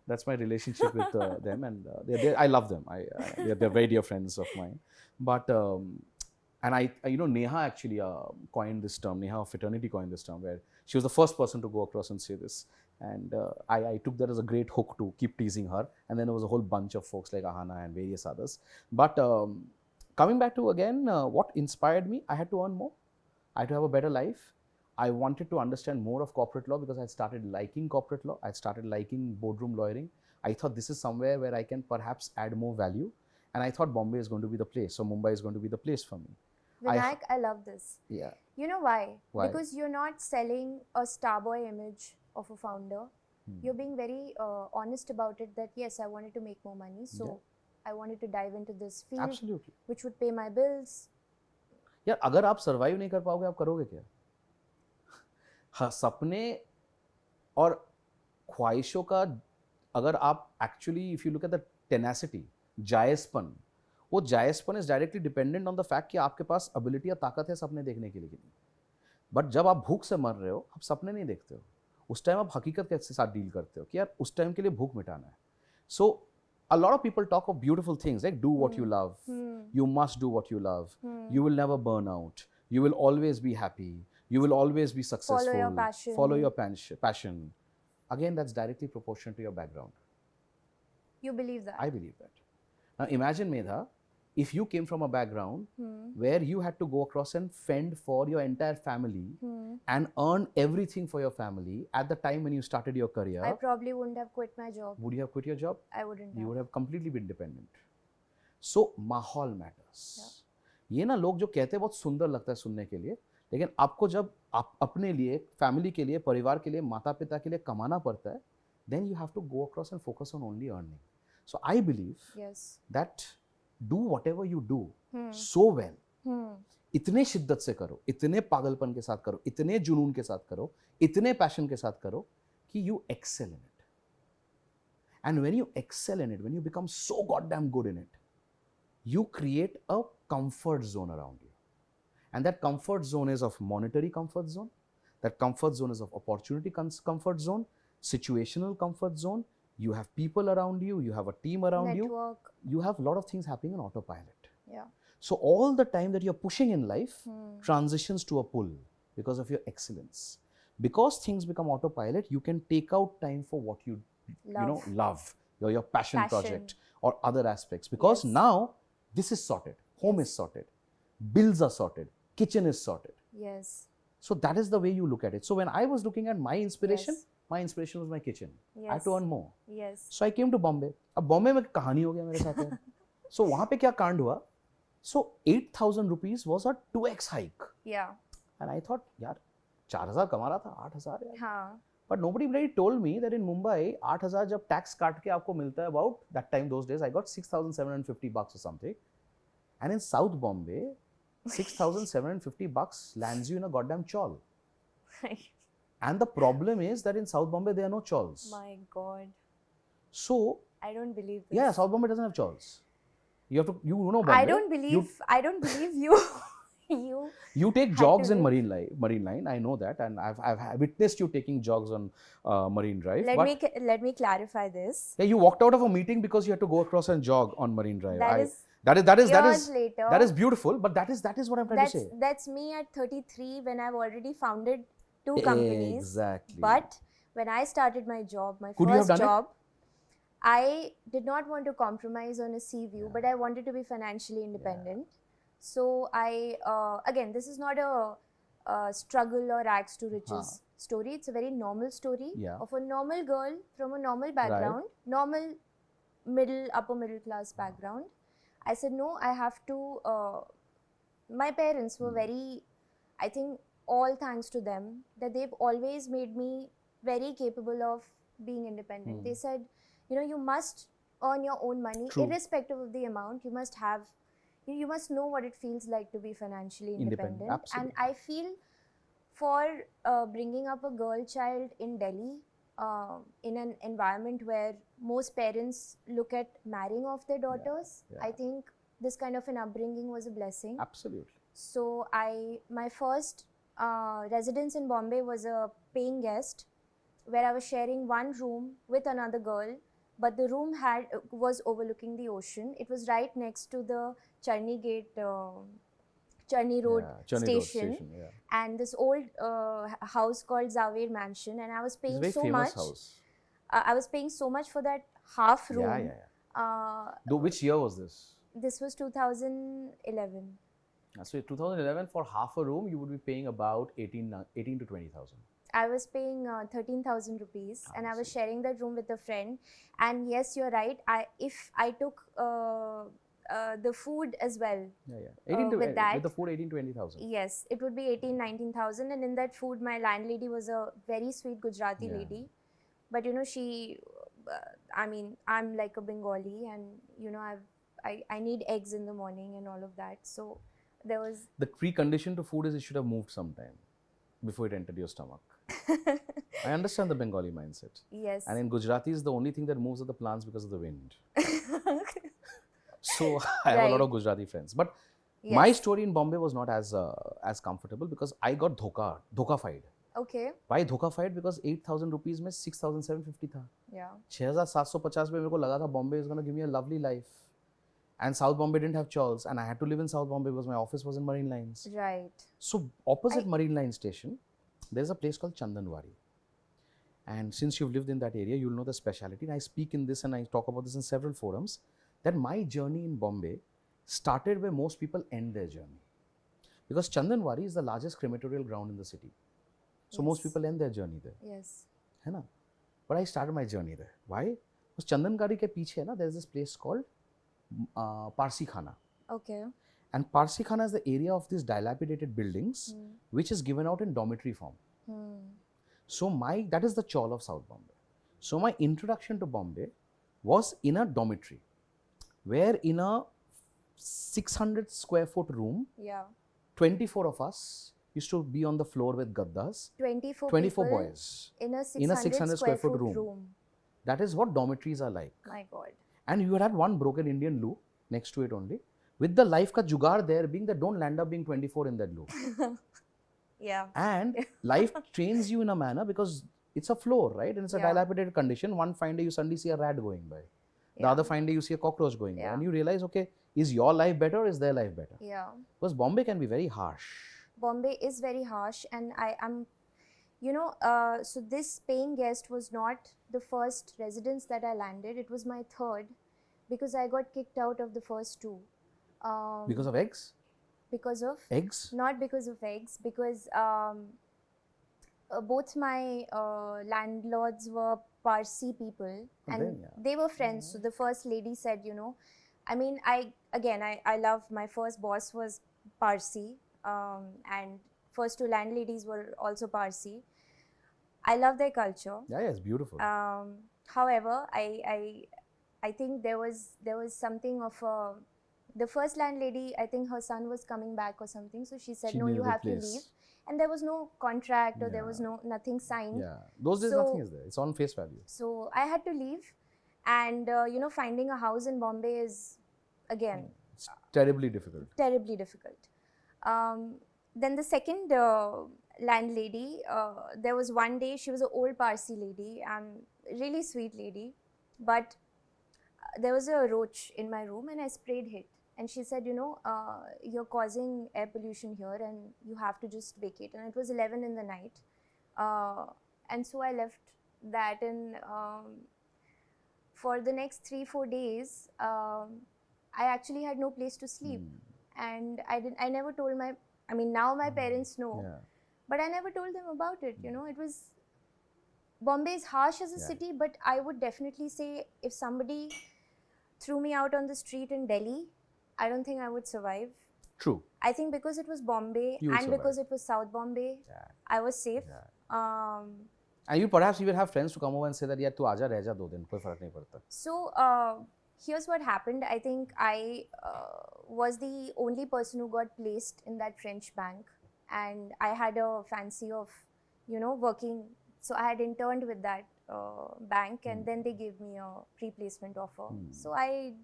Speaker 1: That's my relationship with them, and I love them. They're very dear friends of mine. But and Neha actually coined this term. Neha of Fraternity coined this term, where she was the first person to go across and say this. And I took that as a great hook to keep teasing her. And then there was a whole bunch of folks like Ahana and various others. But coming back to, again, what inspired me, I had to earn more. I had to have a better life. I wanted to understand more of corporate law because I started liking corporate law. I started liking boardroom lawyering. I thought this is somewhere where I can perhaps add more value. And I thought Bombay is going to be the place. So Mumbai is going to be the place for me.
Speaker 2: Vinayak, I love this.
Speaker 1: Yeah.
Speaker 2: You know why?
Speaker 1: Why?
Speaker 2: Because you're not selling a starboy image of a founder. You're being very honest about it, that yes, I wanted to make more money. So I wanted to dive into this field.
Speaker 1: Absolutely.
Speaker 2: Which would pay my bills.
Speaker 1: यार अगर आप survive नहीं कर पाओगे, आप करोगे क्या? हाँ, सपने और ख्वाहिशों का अगर आप actually, if you look at the tenacity, जायजपन, वो जायजपन is directly dependent on the fact कि आपके पास एबिलिटी या ताकत है सपने देखने के लिए कि नहीं. बट जब आप भूख से मर रहे हो, आप सपने नहीं देखते हो. उस टाइम आप हकीकत के साथ डील करते हो कि यार उस टाइम के लिए भूख मिटाना है. सो a lot of people talk of beautiful things like do what you love, you must do what you love, you will never burn out, you will always be happy, you will always be successful, follow your passion. Again, that's directly proportional to your background.
Speaker 2: You believe that?
Speaker 1: I believe that. Now imagine, Medha, if you came from a background where you had to go across and fend for your entire family and earn everything for your family at the time when you started your career.
Speaker 2: I probably wouldn't have quit my job.
Speaker 1: Would you have quit your job?
Speaker 2: I wouldn't.
Speaker 1: You would have completely been dependent. So माहौल matters. ये ना लोग जो कहते हैं बहुत सुंदर लगता है सुनने के लिए, लेकिन आपको जब आप अपने लिए, फैमिली के लिए, परिवार के लिए, माता पिता के लिए कमाना पड़ता है, then you have to go across and focus on only earning. So I believe that do whatever you do so well. इतने शिद्दत से करो, इतने पागलपन के साथ करो, इतने जुनून के साथ करो, इतने पैशन के साथ करो कि you excel in it. And when you excel in it, when you become so goddamn good in it, you create a comfort zone around you. And that comfort zone is of monetary comfort zone, that comfort zone is of opportunity comfort zone, situational comfort zone. You have people around you, you have a team around
Speaker 2: Network.
Speaker 1: you have a lot of things happening on autopilot.
Speaker 2: Yeah.
Speaker 1: So all the time that you're pushing in life transitions to a pull because of your excellence. Because things become autopilot, you can take out time for what you love, your passion project or other aspects. Because now this is sorted, home is sorted, bills are sorted, kitchen is sorted.
Speaker 2: Yes.
Speaker 1: So that is the way you look at it. So when I was looking at my inspiration, my inspiration was my kitchen. I had to earn more.
Speaker 2: Yes.
Speaker 1: So I came to Bombay. अब Bombay में कहानी हो गया मेरे साथ है. So वहाँ पे क्या कांड हुआ? So 8,000 rupees was a 2x hike.
Speaker 2: Yeah.
Speaker 1: And I thought, यार 4,000 कमा रहा था, 8,000 यार.
Speaker 2: हाँ.
Speaker 1: But nobody really told me that in Mumbai, 8,000 जब tax काट के आपको मिलता है, about that time, those days, I got 6,750 bucks or something. And in South Bombay, 6,750 bucks lands you in a goddamn chawl. And the problem is that in South Bombay, there are no chawls.
Speaker 2: My God.
Speaker 1: So
Speaker 2: I don't believe this.
Speaker 1: Yeah, South Bombay doesn't have chawls. You know Bombay.
Speaker 2: I don't believe you.
Speaker 1: You take jogs in Marine Line. I know that, and I've witnessed you taking jogs on Marine Drive.
Speaker 2: Let me clarify this.
Speaker 1: Yeah, you walked out of a meeting because you had to go across and jog on Marine Drive. That is beautiful, but that is what I'm trying to say.
Speaker 2: That's me at 33 when I've already founded 2 companies.
Speaker 1: Exactly.
Speaker 2: But when I started my job,
Speaker 1: Could you have
Speaker 2: first
Speaker 1: done
Speaker 2: job, I did not want to compromise on a sea view, but I wanted to be financially independent. So I, again, this is not a struggle or rags to riches story. It's a very normal story of a normal girl from a normal background, normal upper middle class background. I said, no, I have to. My parents were very, I think, all thanks to them, that they've always made me very capable of being independent. They said, you must earn your own money, irrespective of the amount. You must have, you must know what it feels like to be financially independent.
Speaker 1: Absolutely.
Speaker 2: And I feel for bringing up a girl child in Delhi, in an environment where most parents look at marrying off their daughters, I think this kind of an upbringing was a blessing.
Speaker 1: Absolutely.
Speaker 2: So my first residence in Bombay was a paying guest, where I was sharing one room with another girl, but the room was overlooking the ocean. It was right next to the Charni Road station, and this old house called Zavir Mansion, and I was paying
Speaker 1: so much. House.
Speaker 2: I was paying so much for that half room.
Speaker 1: Which year was this?
Speaker 2: This was 2011.
Speaker 1: So 2011, for half a room, you would be paying about 18 to 20,000.
Speaker 2: I was paying 13,000 rupees, and I was sharing that room with a friend. And yes, you're right. If I took the food as well, with the food, 18 to 20,000. Yes, it would be 18, 19,000. And in that food, my landlady was a very sweet Gujarati lady. But she, I'm like a Bengali, and I need eggs in the morning and all of that. So there was
Speaker 1: the precondition to food is it should have moved sometime before it entered your stomach. I understand the Bengali mindset.
Speaker 2: Yes.
Speaker 1: And in Gujarati is the only thing that moves are the plants because of the wind. So I have a lot of Gujarati friends. But my story in Bombay was not as comfortable because I got dhoka-fied.
Speaker 2: Okay.
Speaker 1: Why dhoka-fied? Because 8,000 rupees में 6,750 था.
Speaker 2: Yeah.
Speaker 1: 6,750 में मेरे को लगा था Bombay is going to give me a lovely life. And South Bombay didn't have chawls, and I had to live in South Bombay because my office was in Marine Lines.
Speaker 2: Right.
Speaker 1: So opposite Marine Line station, there's a place called Chandanwari. And since you've lived in that area, you'll know the speciality. And I speak in this and I talk about this in several forums, that my journey in Bombay started where most people end their journey. Because Chandanwari is the largest crematorial ground in the city. So most people end their journey there.
Speaker 2: Yes.
Speaker 1: है ना? But I started my journey there. Why? Because Chandanwari के पीछे ना, there's this place called Parsi Khana.
Speaker 2: Okay.
Speaker 1: And Parsi Khana is the area of these dilapidated buildings, which is given out in dormitory form. So that is the chawl of South Bombay. So my introduction to Bombay was in a dormitory, where in a 600 square foot room, 24 of us used to be on the floor with gaddas. 24 boys
Speaker 2: in a 600 square foot room.
Speaker 1: That is what dormitories are like.
Speaker 2: My God.
Speaker 1: And you would have one broken Indian loo next to it only, with the life ka jugaad there being that don't land up being 24 in that loo. And life trains you in a manner because it's a floor, right? And it's a dilapidated condition. One fine day you suddenly see a rat going by. The other fine day you see a cockroach going by. And you realize, okay, is your life better or is their life better?
Speaker 2: Yeah.
Speaker 1: Because Bombay can be very harsh.
Speaker 2: Bombay is very harsh, and I am, so this paying guest was not the first residence that I landed. It was my third, because I got kicked out of the first two.
Speaker 1: Because of eggs?
Speaker 2: Because of?
Speaker 1: Eggs?
Speaker 2: Not because of eggs, because both my landlords were Parsi people, and they were friends. So the first lady said, I love, my first boss was Parsi, and first two landladies were also Parsi. I love their culture.
Speaker 1: Yeah, it's beautiful.
Speaker 2: However, I think there was something of the first landlady, I think her son was coming back or something, so she said, no, you have to leave. And there was no contract or there was nothing signed.
Speaker 1: Yeah, those days nothing is there. It's on face value.
Speaker 2: So I had to leave, and finding a house in Bombay is, again,
Speaker 1: it's terribly difficult.
Speaker 2: Terribly difficult. Then the second landlady, there was one day, she was an old Parsi lady, really sweet lady, but there was a roach in my room and I sprayed it. And she said, you're causing air pollution here and you have to just vacate. And it was 11 in the night. And so I left that, and for the next 3-4 days, I actually had no place to sleep. And I never told now my parents know. But I never told them about it. You know, it was Bombay is harsh as a
Speaker 1: Yeah.
Speaker 2: city, but I would definitely say if somebody threw me out on the street in Delhi, I don't think I would survive.
Speaker 1: True.
Speaker 2: I think because it was Bombay
Speaker 1: You will
Speaker 2: and because
Speaker 1: survive.
Speaker 2: it was South Bombay,
Speaker 1: Yeah.
Speaker 2: I was safe.
Speaker 1: Yeah.
Speaker 2: Um,
Speaker 1: And you perhaps even have friends to come over and say that यार तू आजा रह जा 2 दिन कोई फर्क नहीं पड़ता.
Speaker 2: so here's what happened. I think I was the only person who got placed in that French bank, and I had a fancy of, you know, working. So I had interned with that bank, and then they gave me a pre-placement offer. So I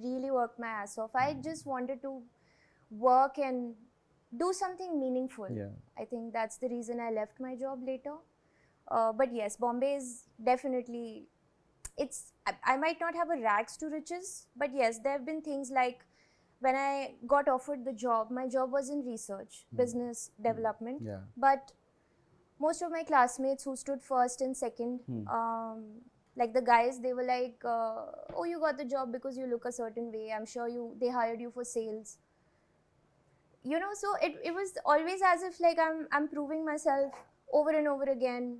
Speaker 2: really worked my ass off. I just wanted to work and do something meaningful.
Speaker 1: Yeah.
Speaker 2: I think that's the reason I left my job later. But yes, Bombay is definitely, I might not have a rags to riches, but yes, there have been things like when I got offered the job, my job was in research, business development.
Speaker 1: Yeah.
Speaker 2: But most of my classmates who stood first and second, like the guys, they were like, oh, you got the job because you look a certain way. I'm sure they hired you for sales. You know, so it was always as if like I'm proving myself over and over again.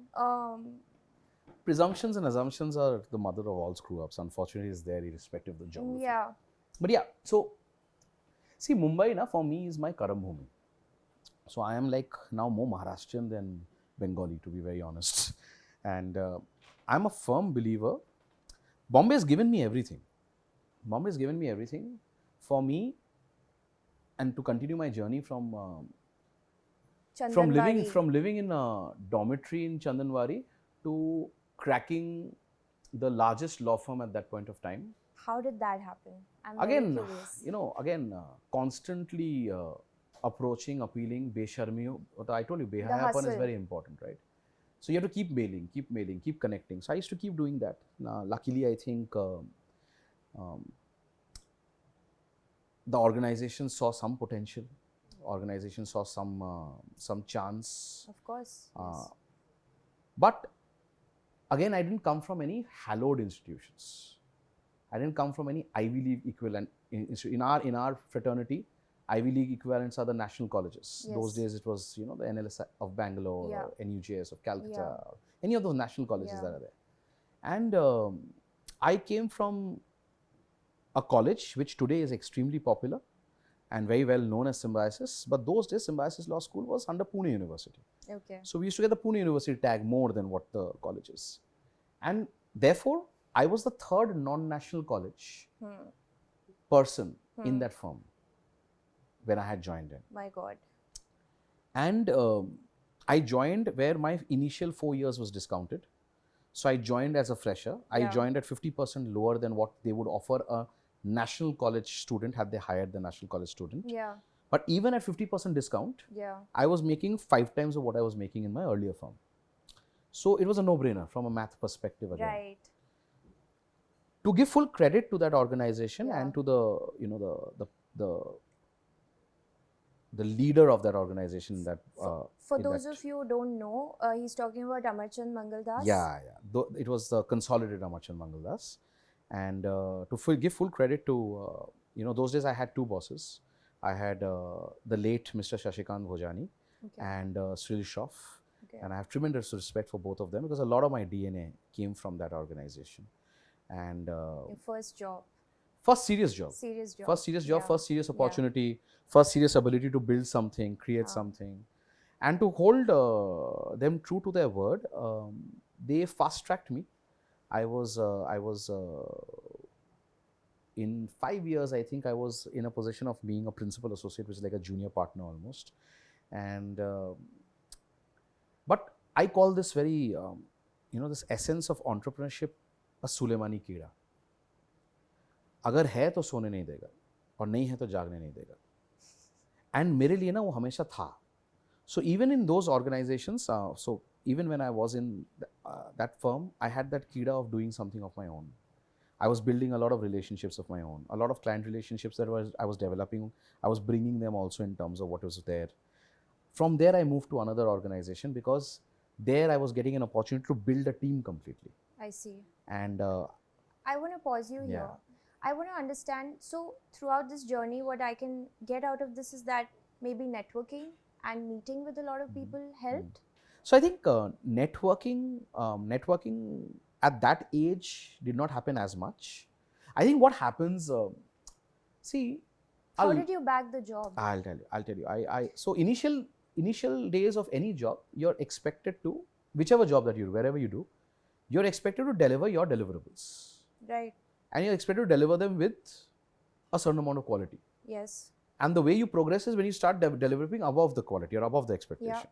Speaker 1: Presumptions and assumptions are the mother of all screw-ups. Unfortunately, it's there irrespective of the geography.
Speaker 2: Yeah.
Speaker 1: But yeah, so see, Mumbai na, for me is my Karam Bhumi. So I am like now more Maharashtrian than Bengali, to be very honest. And I'm a firm believer. Bombay has given me everything. Bombay has given me everything for me, and to continue my journey from living in a dormitory in Chandanwari to cracking the largest law firm at that point of time.
Speaker 2: How did that happen? I'm
Speaker 1: Again,
Speaker 2: very curious.
Speaker 1: you know, constantly approaching, appealing, besharmi. I told you, behayapan is
Speaker 2: hustle.
Speaker 1: very important, right? So you have to keep mailing, keep connecting. So I used to keep doing that. Luckily, I think the organization saw some potential. Organization saw some chance.
Speaker 2: Of course. Yes.
Speaker 1: But again, I didn't come from any hallowed institutions. I didn't come from any Ivy League equivalent. In our fraternity, Ivy League equivalents are the national colleges.
Speaker 2: Yes.
Speaker 1: Those days it was, you know, the NLS of Bangalore,
Speaker 2: Yeah.
Speaker 1: or NUJS of Calcutta,
Speaker 2: Yeah.
Speaker 1: or any of those national colleges
Speaker 2: Yeah.
Speaker 1: that are there. And I came from a college which today is extremely popular and very well known as Symbiosis. But those days, Symbiosis Law School was under Pune University.
Speaker 2: Okay.
Speaker 1: So we used to get the Pune University tag more than what the college is. And therefore, I was the third non-national college person in that firm when I had joined in.
Speaker 2: My God.
Speaker 1: And I joined where my initial 4 years was discounted. So I joined as a fresher. I
Speaker 2: Yeah.
Speaker 1: joined at 50% lower than what they would offer a national college student had they hired the national college student.
Speaker 2: Yeah.
Speaker 1: But even at 50% discount,
Speaker 2: Yeah.
Speaker 1: I was making 5 times of what I was making in my earlier firm. So it was a no-brainer from a math perspective again.
Speaker 2: Right.
Speaker 1: To give full credit to that organization
Speaker 2: Yeah.
Speaker 1: and to the, you know, the leader of that organization that
Speaker 2: For
Speaker 1: in
Speaker 2: those
Speaker 1: that-
Speaker 2: of you who don't know, he's talking about Amarchand Mangaldas.
Speaker 1: yeah. It was the consolidated Amarchand Mangaldas. And to give full credit to, you know, those days I had two bosses. I had the late Mr. Shashikant Bhojani and Sril Shroff.
Speaker 2: Okay.
Speaker 1: And I have tremendous respect for both of them because a lot of my DNA came from that organization. And
Speaker 2: Your first job.
Speaker 1: first serious job.
Speaker 2: Serious job.
Speaker 1: First serious job,
Speaker 2: Yeah.
Speaker 1: first serious
Speaker 2: Yeah.
Speaker 1: opportunity, first serious ability to build something, create something. And to hold them true to their word, they fast-tracked me. I was in 5 years, I think I was in a position of being a principal associate, which is like a junior partner almost. And but I call this very, you know, this essence of entrepreneurship a Suleimani कीड़ा. अगर है तो सोने नहीं देगा और नहीं है तो जागने नहीं देगा. And मेरे लिए ना वो हमेशा था. So even in those organizations, so even when I was in that firm, I had that कीड़ा of doing something of my own. I was building a lot of relationships of my own, a lot of client relationships that I was developing. I was bringing them also in terms of what was there. From there, I moved to another organization because there I was getting an opportunity to build a team completely.
Speaker 2: I see.
Speaker 1: And
Speaker 2: I want to pause you here. I want to understand. So, throughout this journey, what I can get out of this is that maybe networking and meeting with a lot of people helped?
Speaker 1: So I think networking at that age did not happen as much. I think what happens, see,
Speaker 2: How
Speaker 1: I'll-
Speaker 2: did you bag the job?
Speaker 1: I'll tell you. So initial days of any job, you're expected to, whichever job that you do, wherever you do, you're expected to deliver your deliverables.
Speaker 2: Right.
Speaker 1: And you're expected to deliver them with a certain amount of quality.
Speaker 2: Yes.
Speaker 1: And the way you progress is when you start delivering above the quality or above the expectation.
Speaker 2: Yeah.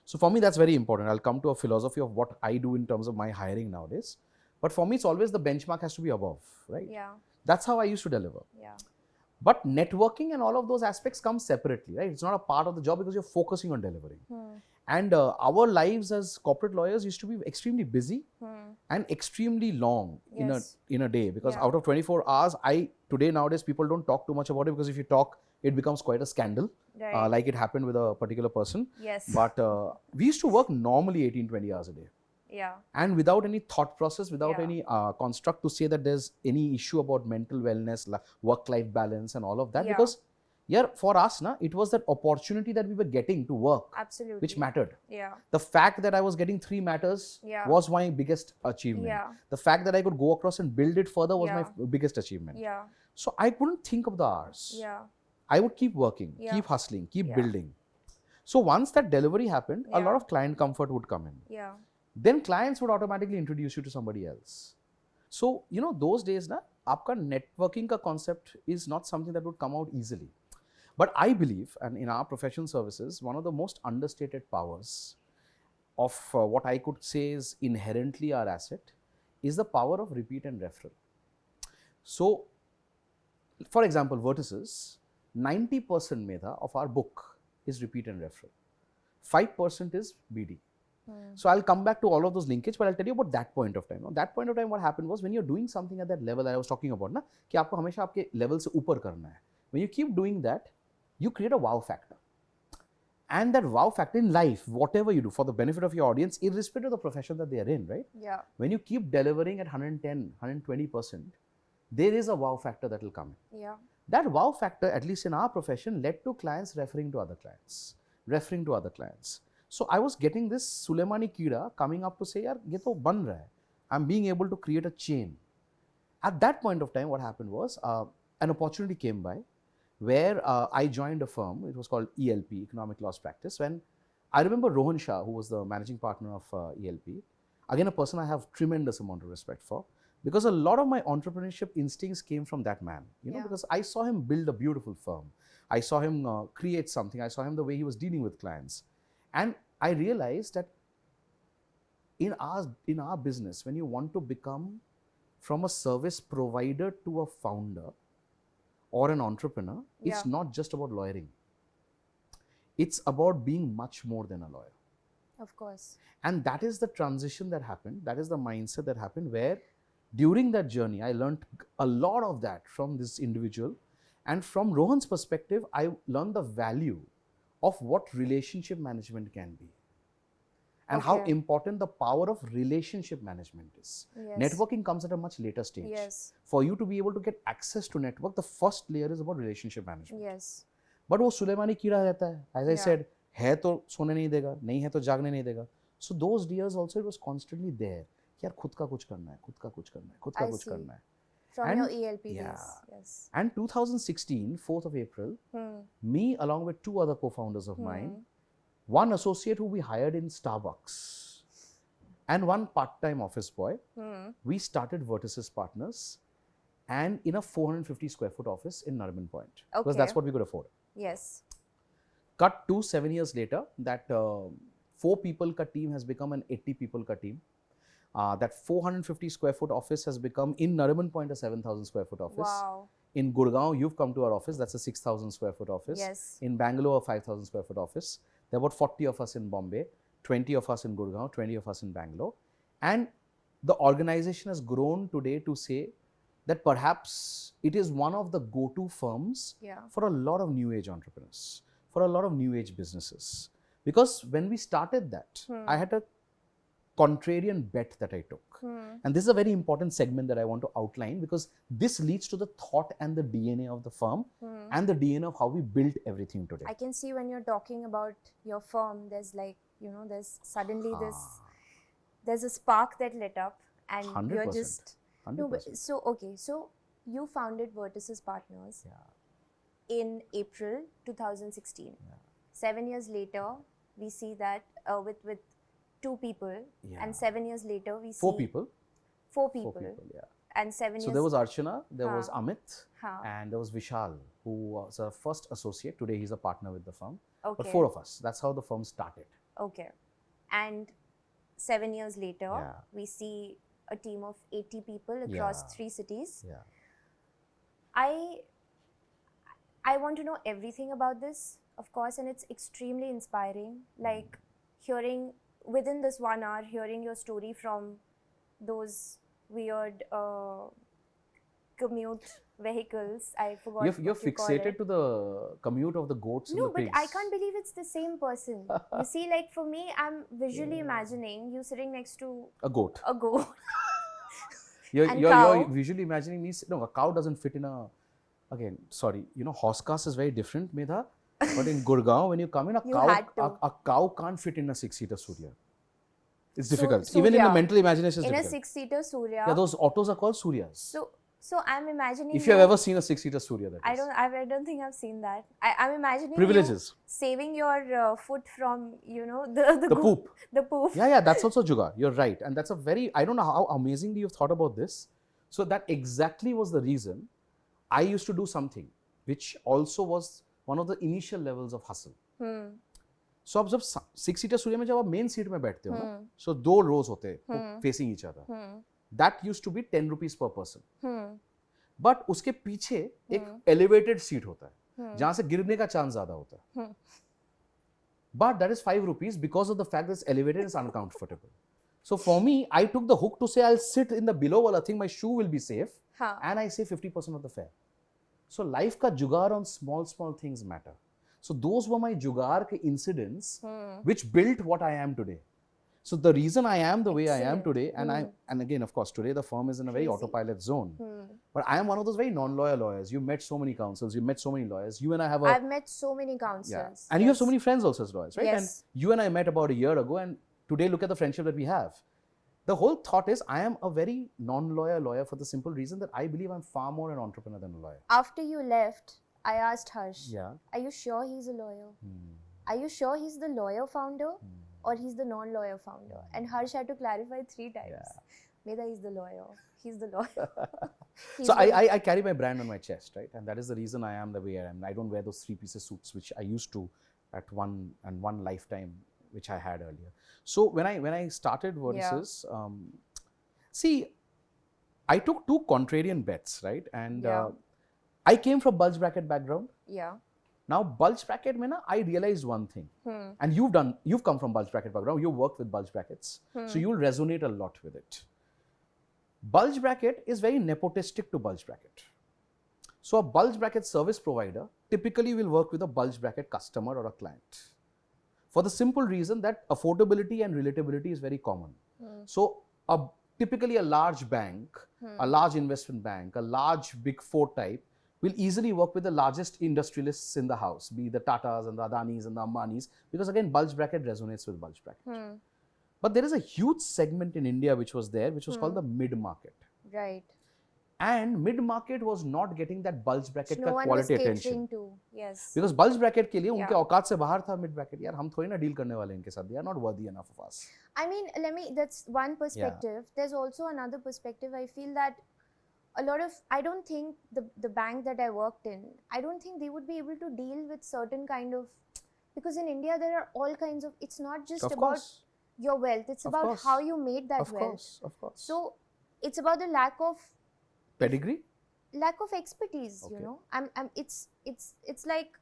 Speaker 1: So for me, that's very important. I'll come to a philosophy of what I do in terms of my hiring nowadays. But for me, it's always the benchmark has to be above, right?
Speaker 2: Yeah.
Speaker 1: That's how I used to deliver.
Speaker 2: Yeah.
Speaker 1: But networking and all of those aspects come separately, right? It's not a part of the job because you're focusing on delivering. And our lives as corporate lawyers used to be extremely busy and extremely long
Speaker 2: Yes.
Speaker 1: in a day, because
Speaker 2: Yeah.
Speaker 1: out of 24 hours, today nowadays people don't talk too much about it, because if you talk, it becomes quite a scandal,
Speaker 2: Right.
Speaker 1: like it happened with a particular person.
Speaker 2: Yes.
Speaker 1: But we used to work normally 18, 20 hours a day.
Speaker 2: Yeah.
Speaker 1: And without any thought process, without
Speaker 2: Yeah.
Speaker 1: any construct to say that there's any issue about mental wellness, work-life balance and all of that.
Speaker 2: Yeah.
Speaker 1: Because for us, it was that opportunity that we were getting to work,
Speaker 2: Absolutely.
Speaker 1: which mattered.
Speaker 2: Yeah.
Speaker 1: The fact that I was getting 3 matters
Speaker 2: Yeah.
Speaker 1: was my biggest achievement.
Speaker 2: Yeah.
Speaker 1: The fact that I could go across and build it further was
Speaker 2: Yeah.
Speaker 1: my biggest achievement.
Speaker 2: Yeah.
Speaker 1: So I couldn't think of the hours.
Speaker 2: Yeah.
Speaker 1: I would keep working,
Speaker 2: Yeah.
Speaker 1: keep hustling, keep
Speaker 2: Yeah.
Speaker 1: building. So once that delivery happened, a
Speaker 2: Yeah.
Speaker 1: lot of client comfort would come in.
Speaker 2: Yeah.
Speaker 1: Then clients would automatically introduce you to somebody else. So, those days, aapka networking ka concept is not something that would come out easily. But I believe, and in our professional services, one of the most understated powers of what I could say is inherently our asset is the power of repeat and referral. So, for example, Vertices, 90% Medha of our book is repeat and referral. 5% is BD. So I'll come back to all of those linkage, but I'll tell you about that point of time. That point of time, what happened was when you're doing something at that level that I was talking about, कि आपको हमेशा आपके level से ऊपर करना है. When you keep doing that, you create a wow factor. And that wow factor in life, whatever you do for the benefit of your audience, irrespective of the profession that they are in, right?
Speaker 2: Yeah.
Speaker 1: When you keep delivering at 110, 120%, there is a wow factor that will come in.
Speaker 2: Yeah.
Speaker 1: That wow factor, at least in our profession, led to clients referring to other clients. So I was getting this Suleimani Kida coming up to say, yaar, ye to ban raha hai. I'm being able to create a chain. At that point of time, what happened was an opportunity came by where I joined a firm. It was called ELP, Economic Loss Practice. When I remember Rohan Shah, who was the managing partner of ELP, again, a person I have tremendous amount of respect for, because a lot of my entrepreneurship instincts came from that man,
Speaker 2: Yeah.
Speaker 1: because I saw him build a beautiful firm. I saw him create something. I saw him the way he was dealing with clients. And I realized that in our business, when you want to become from a service provider to a founder or an entrepreneur, it's
Speaker 2: Yeah.
Speaker 1: not just about lawyering. It's about being much more than a lawyer.
Speaker 2: Of course.
Speaker 1: And that is the transition that happened. That is the mindset that happened, where during that journey, I learned a lot of that from this individual. And from Rohan's perspective, I learned the value of what relationship management can be. And how
Speaker 2: Okay.
Speaker 1: important the power of relationship management is.
Speaker 2: Yes.
Speaker 1: Networking comes at a much later stage.
Speaker 2: Yes.
Speaker 1: For you to be able to get access to network, the first layer is about relationship management.
Speaker 2: Yes.
Speaker 1: But वो सुलेमानी कीड़ा रहता है. As I
Speaker 2: Yeah.
Speaker 1: said, है तो सोने नहीं देगा, नहीं है तो जागने नहीं देगा. So those years also it was constantly there. यार खुद का कुछ करना है, खुद का कुछ करना है, खुद का
Speaker 2: I
Speaker 1: कुछ
Speaker 2: see.
Speaker 1: करना है.
Speaker 2: From
Speaker 1: And-
Speaker 2: your ELP
Speaker 1: yeah.
Speaker 2: days. Yes.
Speaker 1: And 2016, 4th of April, me along with 2 other co-founders of mine, one associate who we hired in Starbucks and one part-time office boy, we started Vertices Partners, and in a 450 square foot office in Nariman Point, because
Speaker 2: Okay.
Speaker 1: that's what we could afford.
Speaker 2: Yes.
Speaker 1: Cut to 7 years later, that 4 people ka team has become an 80 people ka team. That 450 square foot office has become in Nariman Point a 7,000 square foot office.
Speaker 2: Wow.
Speaker 1: In Gurgaon, you've come to our office. That's a 6,000 square foot office.
Speaker 2: Yes.
Speaker 1: In Bangalore, a 5,000 square foot office. There are about 40 of us in Bombay, 20 of us in Gurgaon, 20 of us in Bangalore. And the organization has grown today to say that perhaps it is one of the go-to firms
Speaker 2: Yeah.
Speaker 1: for a lot of new age entrepreneurs, for a lot of new age businesses. Because when we started that, I had a contrarian bet that I took. And this is a very important segment that I want to outline, because this leads to the thought and the DNA of the firm and the DNA of how we built everything today.
Speaker 2: I can see when you're talking about your firm, there's like, there's suddenly there's a spark that lit up, and
Speaker 1: 100%.
Speaker 2: you're just
Speaker 1: 100%.
Speaker 2: no, but so you founded Vertices Partners in April 2016. 7 years later, we see that with 2 people, and 7 years later we see
Speaker 1: 4 people.
Speaker 2: 4 people,
Speaker 1: Yeah.
Speaker 2: and 7 years.
Speaker 1: So there was Archana, there was Amit,
Speaker 2: Huh.
Speaker 1: and there was Vishal, who was our first associate. Today he's a partner with the firm.
Speaker 2: Okay.
Speaker 1: But 4 of us. That's how the firm started.
Speaker 2: Okay. And 7 years later,
Speaker 1: Yeah.
Speaker 2: we see a team of 80 people across 3 cities.
Speaker 1: Yeah.
Speaker 2: I want to know everything about this, of course, and it's extremely inspiring. Like hearing within this 1 hour, hearing your story from those weird commute vehicles. I forgot.
Speaker 1: You're fixated to the commute of the goats and the
Speaker 2: No, but
Speaker 1: pigs.
Speaker 2: I can't believe it's the same person. You see, like for me, I'm visually imagining you sitting next to
Speaker 1: A goat.
Speaker 2: a goat.
Speaker 1: You're
Speaker 2: cow.
Speaker 1: visually imagining me. No, a cow doesn't fit in a. Again, sorry. Horse cars is very different, Medha. But in Gurgaon, when you come in,
Speaker 2: You had to.
Speaker 1: a cow can't fit in a 6-seater Surya. It's
Speaker 2: So,
Speaker 1: difficult. Even in the
Speaker 2: Surya.
Speaker 1: mental imagination, it's
Speaker 2: In a
Speaker 1: difficult.
Speaker 2: 6-seater Surya.
Speaker 1: Yeah, those autos are called Suryas.
Speaker 2: So I'm imagining.
Speaker 1: If you have ever seen a 6-seater Surya, that is.
Speaker 2: I don't think I've seen that. I'm imagining
Speaker 1: Privileges.
Speaker 2: you saving your foot from the
Speaker 1: poop.
Speaker 2: The poop.
Speaker 1: Yeah, that's also Jugaad. You're right. And that's a very, I don't know how amazingly you've thought about this. So that exactly was the reason I used to do something, which also was one of the initial levels of hustle. So अब जब 6-seater Surya में जब आप main seat में बैठते हो ना, so 2 rows होते हैं facing each other. That used to be 10 rupees per person. But उसके पीछे एक elevated seat होता है, जहाँ से गिरने का chance ज़्यादा होता है. But that is 5 rupees because of the fact that it's elevated, it's uncomfortable. So for me, I took the hook to say I'll sit in the below wala thing, my shoe will be safe, and I save 50% of the fare. So life ka jugaad on small things matter. So those were my jugaad ke incidents which built what I am today. So the reason I am the way I am today, and again, of course, today the firm is in a very autopilot zone. But I am one of those very non-lawyer lawyers. You met so many counsels, you met so many lawyers. You and I have
Speaker 2: I've met so many counselors.
Speaker 1: And you have so many friends also as lawyers, right?
Speaker 2: Yes.
Speaker 1: And you and I met about a year ago, and today look at the friendship that we have. The whole thought is I am a very non-lawyer lawyer for the simple reason that I believe I'm far more an entrepreneur than a lawyer.
Speaker 2: After you left, I asked Harsh,
Speaker 1: Yeah.
Speaker 2: are you sure he's a lawyer? Are you sure he's the lawyer founder or he's the non-lawyer founder? And Harsh had to clarify 3 times. Medha, he's the lawyer. He's the lawyer.
Speaker 1: So I carry my brand on my chest, right? And that is the reason I am the way I am. I don't wear those 3-piece suits, which I used to at one lifetime, which I had earlier. So when I started Vertices, see, I took 2 contrarian bets, right? And I came from bulge bracket background.
Speaker 2: Yeah.
Speaker 1: Now bulge bracket mein na, I realized one thing. And you've come from bulge bracket background. You worked with bulge brackets, so you'll resonate a lot with it. Bulge bracket is very nepotistic to bulge bracket. So a bulge bracket service provider typically will work with a bulge bracket customer or a client, for the simple reason that affordability and relatability is very common. So typically a large bank, a large investment bank, a large big 4 type will easily work with the largest industrialists in the house, be the Tatas and the Adanis and the Ambanis, because again bulge bracket resonates with bulge bracket. But there is a huge segment in India which was there, which was called the mid-market.
Speaker 2: Right.
Speaker 1: And mid-market was not getting that bulge bracket
Speaker 2: No
Speaker 1: का
Speaker 2: one was
Speaker 1: quality
Speaker 2: catering
Speaker 1: attention.
Speaker 2: to. Yes.
Speaker 1: Because bulge bracket के लिए उनके औकात से बाहर था mid bracket. यार हम थोड़ी ना deal करने वाले इनके साथ. They are not worthy enough of us.
Speaker 2: I mean, that's one perspective. There's also another perspective. I feel that a lot of, I don't think the bank that I worked in, I don't think they would be able to deal with certain kind of, because in India there are all kinds of, it's not just about your wealth, it's about how you made that wealth.
Speaker 1: Of course.
Speaker 2: So it's about the lack of
Speaker 1: pedigree?
Speaker 2: Lack of expertise, you know. It's like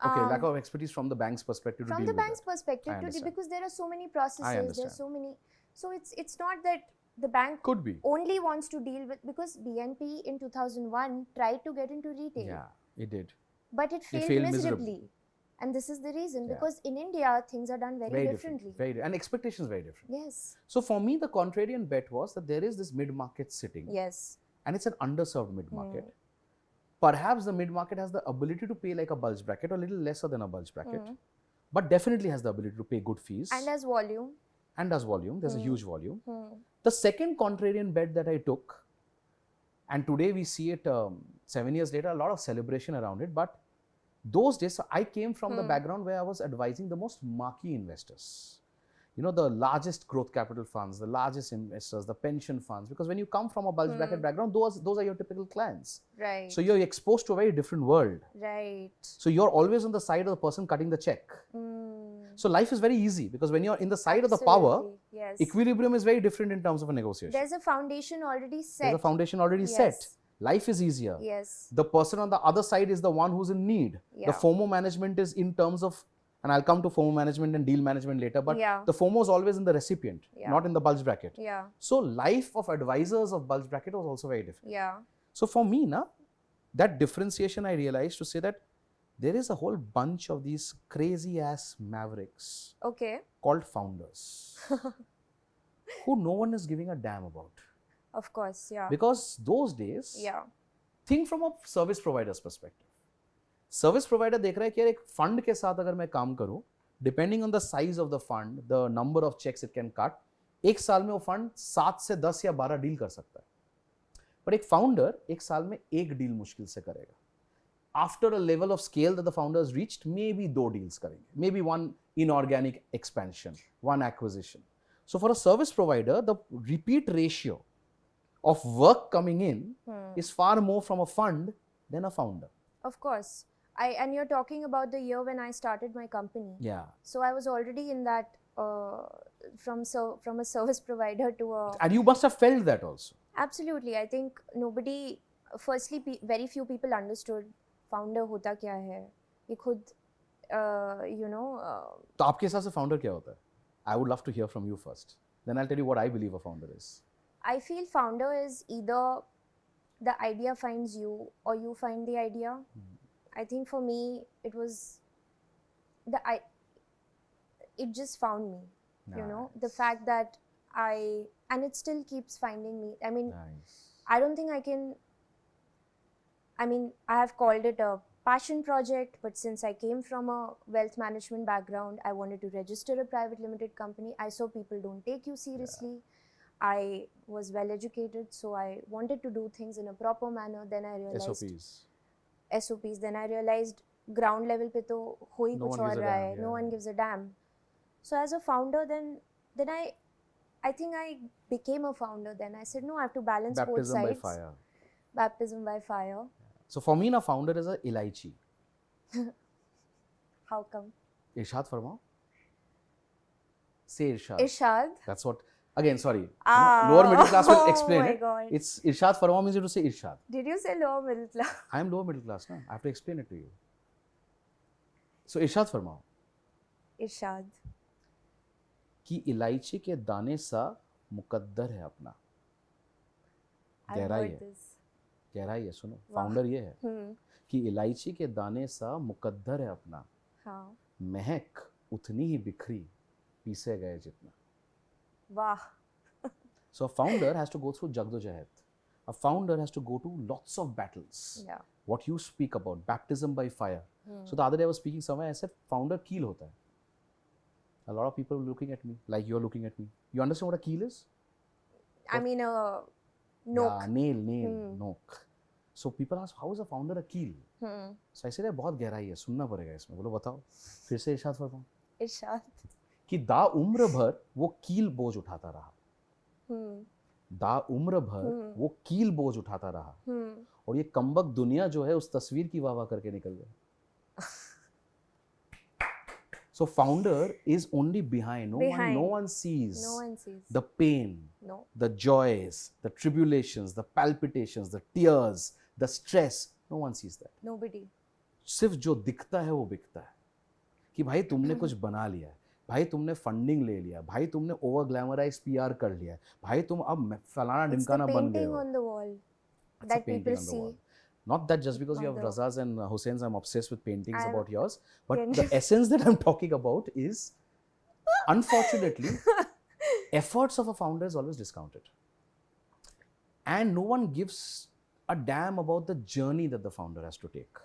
Speaker 1: lack of expertise from the bank's perspective to deal with
Speaker 2: From the bank's
Speaker 1: that.
Speaker 2: perspective because there are so many processes, there's so many. So it's not that the bank
Speaker 1: could be
Speaker 2: only wants to deal with, because BNP in 2001 tried to get into retail.
Speaker 1: Yeah, it did.
Speaker 2: But it failed miserably. And this is the reason,
Speaker 1: Yeah.
Speaker 2: because in India, things are done very differently.
Speaker 1: And expectations very different.
Speaker 2: Yes.
Speaker 1: So for me, the contrarian bet was that there is this mid-market sitting.
Speaker 2: Yes.
Speaker 1: And it's an underserved mid-market. Perhaps the mid-market has the ability to pay like a bulge bracket or a little lesser than a bulge bracket, but definitely has the ability to pay good fees.
Speaker 2: And as volume.
Speaker 1: And does volume. There's a huge volume. The second contrarian bet that I took, and today we see it 7 years later, a lot of celebration around it, but those days, I came from the background where I was advising the most marquee investors. You know, the largest growth capital funds, the largest investors, the pension funds, because when you come from a bulge bracket background, those are your typical clients.
Speaker 2: Right.
Speaker 1: So you're exposed to a very different world.
Speaker 2: Right.
Speaker 1: So you're always on the side of the person cutting the check. So life is very easy because when you're in the side of the power,
Speaker 2: yes.
Speaker 1: equilibrium is very different in terms of a negotiation.
Speaker 2: There's a foundation already set.
Speaker 1: There's a foundation already set. Life is easier.
Speaker 2: Yes.
Speaker 1: The person on the other side is the one who's in need. The FOMO management is in terms of, and I'll come to FOMO management and deal management later, but the FOMO is always in the recipient, not in the bulge bracket.
Speaker 2: Yeah.
Speaker 1: So life of advisors of bulge bracket was also very different.
Speaker 2: Yeah.
Speaker 1: So for me, that differentiation I realized to say that there is a whole bunch of these crazy ass mavericks called founders who no one is giving a damn about.
Speaker 2: Of course, yeah.
Speaker 1: Because those days, think from a service provider's perspective. Service provider देख रहा है कि यार एक fund के साथ अगर मैं काम करूं, depending on the size of the fund, the number of checks it can cut, एक साल में वो fund 7 से 10 या 12 डील कर सकता है. पर एक founder एक साल में एक डील मुश्किल से करेगा. After a level of scale that the founder has reached, maybe 2 deals करेंगे. Maybe 1 inorganic expansion, 1 acquisition. So for a service provider, the repeat ratio of work coming in is far more from a fund than a founder.
Speaker 2: Of course. And you're talking about the year when I started my company.
Speaker 1: Yeah.
Speaker 2: So I was already in that from a service provider to a...
Speaker 1: And you must have felt that also.
Speaker 2: Absolutely. I think nobody, firstly, very few people understood founder hota kya hai. ये खुद, you know...
Speaker 1: तो आपके हिसाब से founder क्या होता है? I would love to hear from you first. Then I'll tell you what I believe a founder is.
Speaker 2: I feel founder is either the idea finds you or you find the idea. I think for me, it was it just found me, you know, the fact that and it still keeps finding me. I mean, I don't think I have called it a passion project, but since I came from a wealth management background, I wanted to register a private limited company. I saw people don't take you seriously. I was well educated, so I wanted to do things in a proper manner. Then I realized SOPs. Then I realized ground level pe to ho hi kuch aur raha hai. No one gives a damn. So as a founder, then I think I became a founder. Then I said, no, I have to balance both sides.
Speaker 1: Baptism by fire.
Speaker 2: Baptism by fire.
Speaker 1: So for me, a founder is a ilaichi.
Speaker 2: How come?
Speaker 1: Irshad farmao. Say Irshad.
Speaker 2: Irshad.
Speaker 1: That's what. Again, sorry. Lower middle class will explain it.
Speaker 2: God.
Speaker 1: It's Irshad farmao means you to say Irshad.
Speaker 2: Did you say lower middle class?
Speaker 1: I am lower middle class, na. I have to explain it to you. So Irshad farmao.
Speaker 2: Irshad.
Speaker 1: कि इलायची के दाने सा मुकद्दर है अपना. गहराई है सुनो. फाउंडर ये है कि इलायची के दाने सा मुकद्दर है अपना. महक उतनी ही बिखरी पीसे गए जितना.
Speaker 2: Wow.
Speaker 1: So a founder has to go through jagdojahad. A founder has to go to lots of battles.
Speaker 2: Yeah.
Speaker 1: What you speak about, baptism by fire. So the other day I was speaking somewhere, I said founder keel hota hai. A lot of people were looking at me, like you're looking at me. You understand what a keel is?
Speaker 2: I mean a nook.
Speaker 1: Yeah, nail, nook. So people ask, how is a founder a keel? So I said, बहुत गहराई है, सुनना पड़ेगा इसमें. बोलो बताओ. फिर से इरशाद फरमाओ.
Speaker 2: इरशाद.
Speaker 1: कि दा उम्र भर वो कील बोझ उठाता रहा. दा उम्र भर वो कील बोझ उठाता रहा. और ये कमबख्त दुनिया जो है उस तस्वीर की वाह वाह करके निकल गया. So founder is only behind. No one sees.
Speaker 2: No one sees.
Speaker 1: The pain,
Speaker 2: No.
Speaker 1: the joys, the tribulations, the palpitations, the tears, the stress. No one sees that.
Speaker 2: Nobody.
Speaker 1: सिर्फ जो दिखता है वो बिकता है. कि भाई तुमने कुछ बना लिया है. भाई तुमने फंडिंग ले लिया. भाई तुमने ओवर ग्लैमराइज PR कर लिया. भाई तुम अब फलाना ढिमकाना बन गए हो.
Speaker 2: It's the painting on the wall
Speaker 1: It's a
Speaker 2: that
Speaker 1: painting
Speaker 2: people
Speaker 1: on the
Speaker 2: see.
Speaker 1: wall. Not that just because you have
Speaker 2: Although-
Speaker 1: Razas and Hussains, I'm obsessed with paintings
Speaker 2: I'm-
Speaker 1: about yours. But
Speaker 2: Can-
Speaker 1: the essence that I'm talking about is, unfortunately, efforts of a founder is always discounted. And no one gives a damn about the journey that the founder has to take.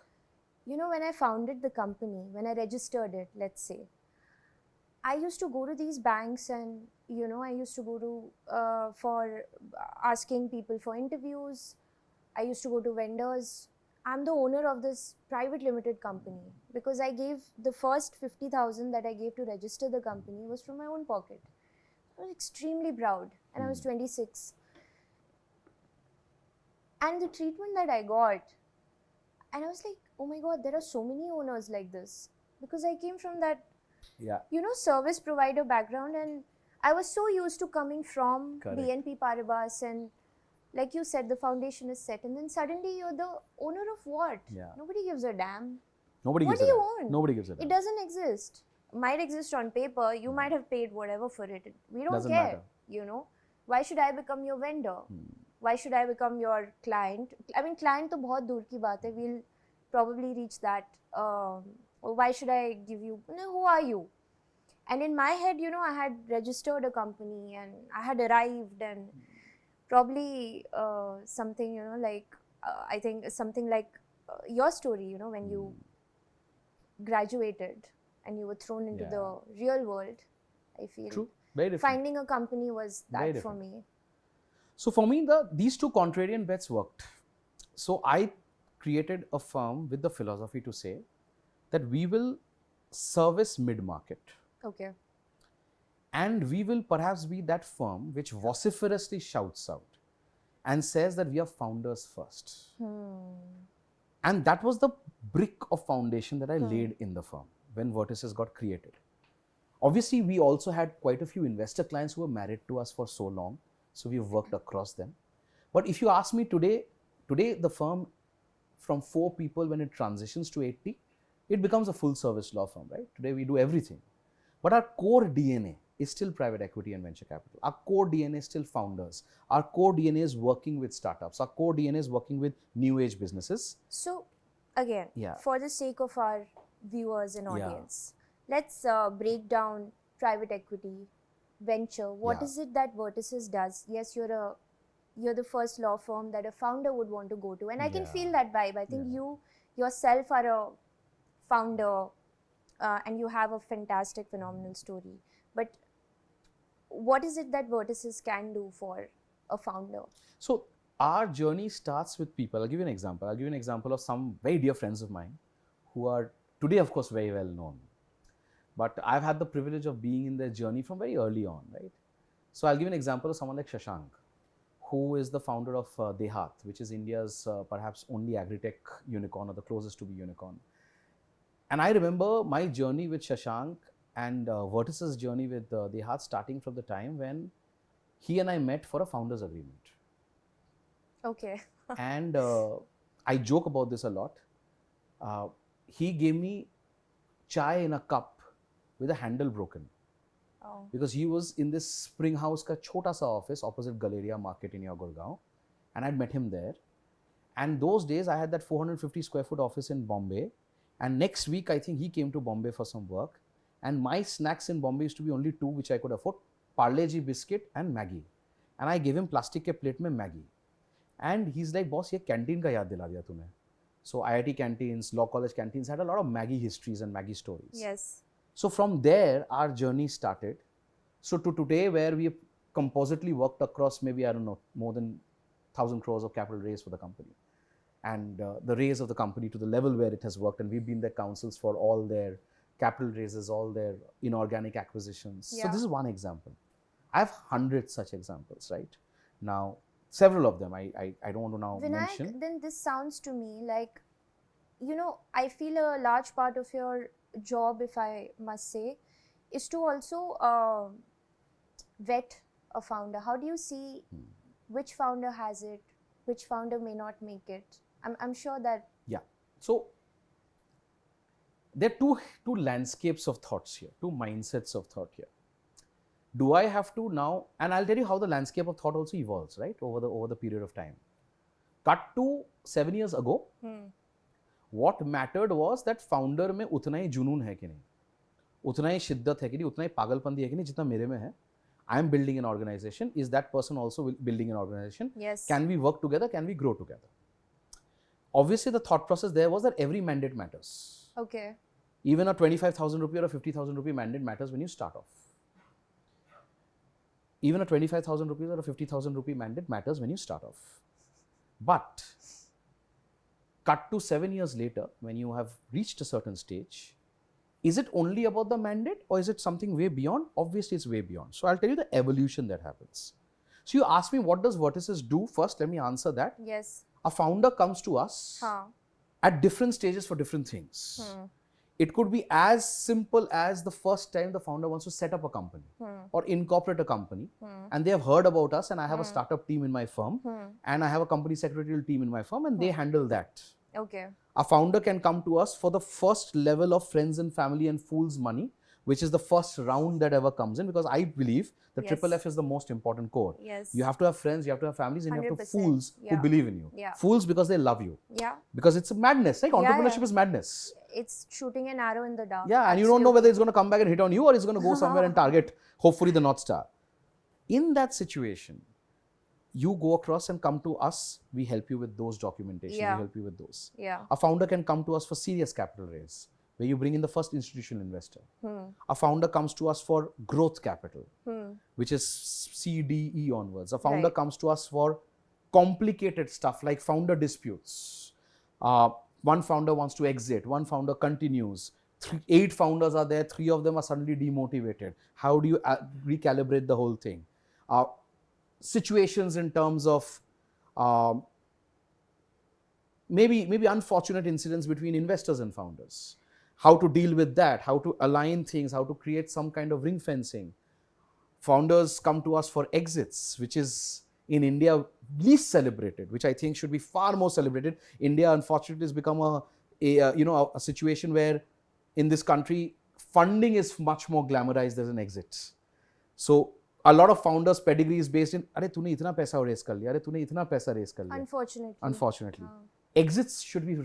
Speaker 2: You know, when I founded the company, when I registered it, let's say, I used to go to these banks and, you know, I used to go to, for asking people for interviews. I used to go to vendors. I'm the owner of this private limited company because I gave the first 50,000 that I gave to register the company was from my own pocket. I was extremely proud and I was 26. And the treatment that I got, and I was like, oh my God, there are so many owners like this because I came from that,
Speaker 1: Yeah.
Speaker 2: you know, service provider background, and I was so used to coming from
Speaker 1: Correct.
Speaker 2: BNP Paribas, and like you said, the foundation is set, and then suddenly you're the owner of what?
Speaker 1: Yeah.
Speaker 2: Nobody gives a damn.
Speaker 1: Nobody
Speaker 2: What
Speaker 1: gives
Speaker 2: do
Speaker 1: a
Speaker 2: you
Speaker 1: damn.
Speaker 2: want?
Speaker 1: Nobody gives a damn.
Speaker 2: It doesn't exist. Might exist on paper. You might have paid whatever for it. We don't
Speaker 1: Doesn't
Speaker 2: care.
Speaker 1: matter.
Speaker 2: You know, why should I become your vendor? Why should I become your client? I mean, client to bahut dur ki baat hai. We'll probably reach that. Why should I give you? No, who are you? And in my head, you know, I had registered a company and I had arrived, and probably something, you know, like I think something like your story, you know, when you graduated and you were thrown into
Speaker 1: Yeah.
Speaker 2: the real world. I feel
Speaker 1: True. Very different.
Speaker 2: finding a company was
Speaker 1: Very
Speaker 2: that for
Speaker 1: different.
Speaker 2: me.
Speaker 1: So for me, these two contrarian bets worked. So I created a firm with the philosophy to say that we will service mid-market,
Speaker 2: Okay.
Speaker 1: and we will perhaps be that firm which vociferously shouts out and says that we are founders first. And that was the brick of foundation that I laid in the firm when Vertices got created. Obviously, we also had quite a few investor clients who were married to us for so long, so we've worked across them. But if you ask me today the firm, from 4 people, when it transitions to 80, it becomes a full service law firm, right? Today we do everything. But our core DNA is still private equity and venture capital. Our core DNA is still founders. Our core DNA is working with startups. Our core DNA is working with new age businesses.
Speaker 2: So, again,
Speaker 1: Yeah.
Speaker 2: for the sake of our viewers and
Speaker 1: Yeah.
Speaker 2: audience, let's break down private equity, venture. What
Speaker 1: Yeah.
Speaker 2: is it that Vertices does? Yes, you're the first law firm that a founder would want to go to, and I can
Speaker 1: Yeah.
Speaker 2: feel that vibe. I think
Speaker 1: Yeah.
Speaker 2: you yourself are a founder, and you have a fantastic, phenomenal story. But what is it that Vertices can do for a founder?
Speaker 1: So our journey starts with people. I'll give you an example. I'll give you an example of some very dear friends of mine who are today, of course, very well known. But I've had the privilege of being in their journey from very early on, right? So I'll give you an example of someone like Shashank, who is the founder of Dehat, which is India's perhaps only agri-tech unicorn, or the closest to be unicorn. And I remember my journey with Shashank and Vertices' journey with Dehat starting from the time when he and I met for a founders agreement.
Speaker 2: Okay.
Speaker 1: And I joke about this a lot. He gave me chai in a cup with a handle broken,
Speaker 2: Oh.
Speaker 1: because he was in this Spring House ka chota sa office opposite Galleria Market in your Gurgaon, and I'd met him there. And those days I had that 450 square foot office in Bombay, and next week I think he came to Bombay for some work, and my snacks in Bombay used to be only 2 which I could afford: Parle G biscuit and Maggie. And I gave him plastic ke plate mein Maggie, and he's like, boss, ye canteen ka yaad dila diya tumhe. So IIT canteens, law college canteens had a lot of Maggie histories and Maggie stories.
Speaker 2: Yes.
Speaker 1: So from there, our journey started. So to today, where we have compositely worked across maybe, I don't know, more than 1,000 crores of capital raised for the company. And the raise of the company to the level where it has worked. And we've been their counsels for all their capital raises, all their inorganic acquisitions.
Speaker 2: Yeah.
Speaker 1: So this is one example. I have hundreds such examples, right? Now, several of them I don't want to now
Speaker 2: Vinayak,
Speaker 1: mention.
Speaker 2: then this sounds to me like, you know, I feel a large part of your job, if I must say, is to also vet a founder. How do you see which founder has it, which founder may not make it? I'm sure that.
Speaker 1: Yeah. So there are two landscapes of thoughts here, two mindsets of thought here. Do I have to now, and I'll tell you how the landscape of thought also evolves, right, over the period of time. Cut to 7 years ago, what mattered was that founder में उतना ही जुनून है कि नहीं, उतना ही शिद्दत है कि नहीं, उतना ही पागलपंती है कि नहीं जितना मेरे में है. I am building an organization. Is that person also building an organization?
Speaker 2: Yes.
Speaker 1: Can we work together? Can we grow together? Obviously, the thought process there was that every mandate matters.
Speaker 2: Okay.
Speaker 1: Even a 25,000 rupee or a 50,000 rupee mandate matters when you start off. Even a 25,000 rupees or a 50,000 rupee mandate matters when you start off. But cut to 7 years later, when you have reached a certain stage, is it only about the mandate or is it something way beyond? Obviously, it's way beyond. So I'll tell you the evolution that happens. So you ask me, what does Vertices do? First, let me answer that.
Speaker 2: Yes.
Speaker 1: A founder comes to us at different stages for different things. It could be as simple as the first time the founder wants to set up a company or incorporate a company, and they have heard about us, and I have a startup team in my firm, and I have a company secretarial team in my firm, and they handle that.
Speaker 2: Okay.
Speaker 1: A founder can come to us for the first level of friends and family and fools money, which is the first round that ever comes in, because I believe the triple F is the most important core.
Speaker 2: Yes.
Speaker 1: You have to have friends, you have to have families, and you have to have fools who believe in you.
Speaker 2: Yeah.
Speaker 1: Fools because they love you.
Speaker 2: Yeah.
Speaker 1: Because it's a madness, like entrepreneurship is madness.
Speaker 2: It's shooting an arrow in the dark.
Speaker 1: Yeah, and you don't know whether it's going to come back and hit on you or it's going to go somewhere and target, hopefully, the North Star. In that situation, you go across and come to us, we help you with those documentation, we help you with those.
Speaker 2: Yeah.
Speaker 1: A founder can come to us for serious capital raise, where you bring in the first institutional investor. A founder comes to us for growth capital, which is C, D, E onwards. A founder comes to us for complicated stuff like founder disputes. One founder wants to exit, one founder continues. 8 founders are there, 3 of them are suddenly demotivated. How do you recalibrate the whole thing? Situations in terms of maybe unfortunate incidents between investors and founders. How to deal with that, how to align things, how to create some kind of ring fencing. Founders come to us for exits, which is in India least celebrated, which I think should be far more celebrated. India, unfortunately, has become a situation where in this country, funding is much more glamorized as an exit. So a lot of founders' pedigree is based in, "Arey, tune itna paisa raise kar liya, arey, tune itna paisa raise kar liya." Unfortunately. Exits should be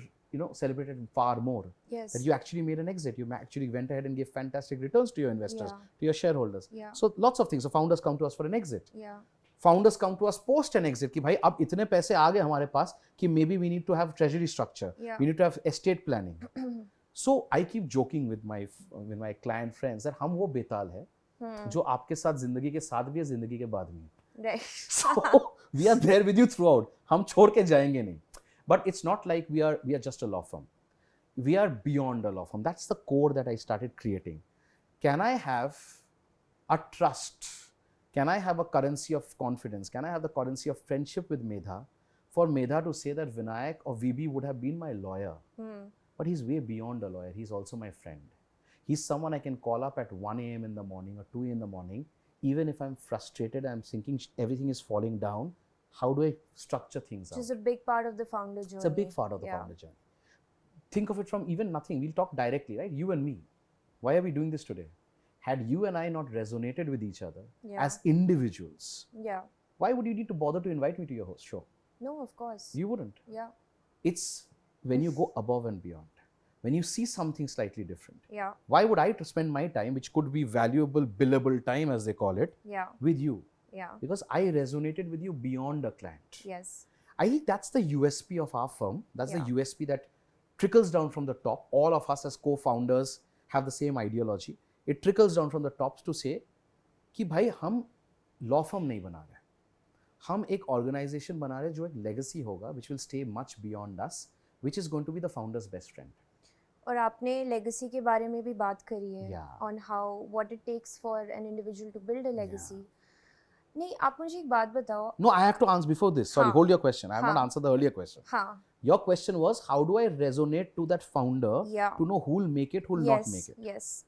Speaker 1: celebrated far more.
Speaker 2: Yes.
Speaker 1: That you actually made an exit, you actually went ahead and gave fantastic returns to your investors, to your shareholders. So lots of things. So founders come to us for an exit. Founders come to us post an exit कि भाई अब इतने पैसे आ गए हमारे पास कि maybe we need to have treasury structure, we need to have estate planning. So I keep joking with my client friends that हम वो बेताल है जो आपके साथ जिंदगी के साथ भी है, जिंदगी के बाद भी. So we are there with you throughout. हम छोड़ के जाएंगे नहीं. But it's not like we are just a law firm. We are beyond a law firm. That's the core that I started creating. Can I have a trust? Can I have a currency of confidence? Can I have the currency of friendship with Medha? For Medha to say that Vinayak or VB would have been my lawyer. But he's way beyond a lawyer. He's also my friend. He's someone I can call up at 1 a.m. in the morning or 2 in the morning. Even if I'm frustrated, I'm thinking everything is falling down. How do I structure things out?
Speaker 2: Which is a big part of the founder journey.
Speaker 1: It's a big part of the founder journey. Think of it from even nothing. We'll talk directly, right? You and me. Why are we doing this today? Had you and I not resonated with each other as individuals, why would you need to bother to invite me to your show?
Speaker 2: No, of course.
Speaker 1: You wouldn't.
Speaker 2: Yeah.
Speaker 1: It's when you go above and beyond. When you see something slightly different.
Speaker 2: Yeah.
Speaker 1: Why would I spend my time, which could be valuable, billable time as they call it, with you?
Speaker 2: Yeah.
Speaker 1: Because I resonated with you beyond a client.
Speaker 2: Yes.
Speaker 1: I think that's the USP of our firm. That's the USP that trickles down from the top. All of us as co-founders have the same ideology. It trickles down from the tops to say कि भाई हम law firm नहीं बना रहे, हम एक organization बना रहे जो एक legacy होगा, which will stay much beyond us, which is going to be the founder's best friend.
Speaker 2: और आपने legacy के बारे में भी बात करी है, on how what it takes for an individual to build a legacy. नहीं, आप मुझे एक बात बताओ.
Speaker 1: No, I have to answer before this. Sorry, hold your question. I have not answered the earlier question. Your question was, how do I resonate to that founder to know who will make it, who will not make it?
Speaker 2: Yes.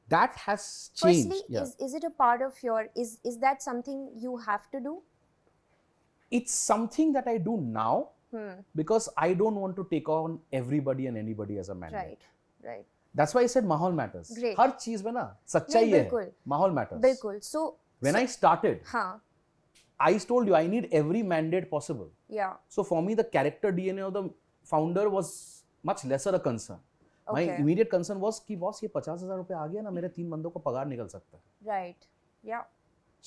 Speaker 1: That has changed.
Speaker 2: Firstly, is it a part of your, is that something you have to do?
Speaker 1: It's something that I do now because I don't want to take on everybody and anybody as a mandate.
Speaker 2: Right.
Speaker 1: That's why I said mahal matters.
Speaker 2: Great.
Speaker 1: हर चीज में ना सच्चाई है. Mahal matters.
Speaker 2: बिल्कुल. So
Speaker 1: when I started, I told you, I need every mandate possible.
Speaker 2: Yeah.
Speaker 1: So for me, the character DNA of the founder was much lesser a concern. My
Speaker 2: Okay.
Speaker 1: immediate concern was कि boss ये 50,000 रुपए आ गया ना मेरे 3 बंदों को पगार निकल सकता है.
Speaker 2: Right. Yeah.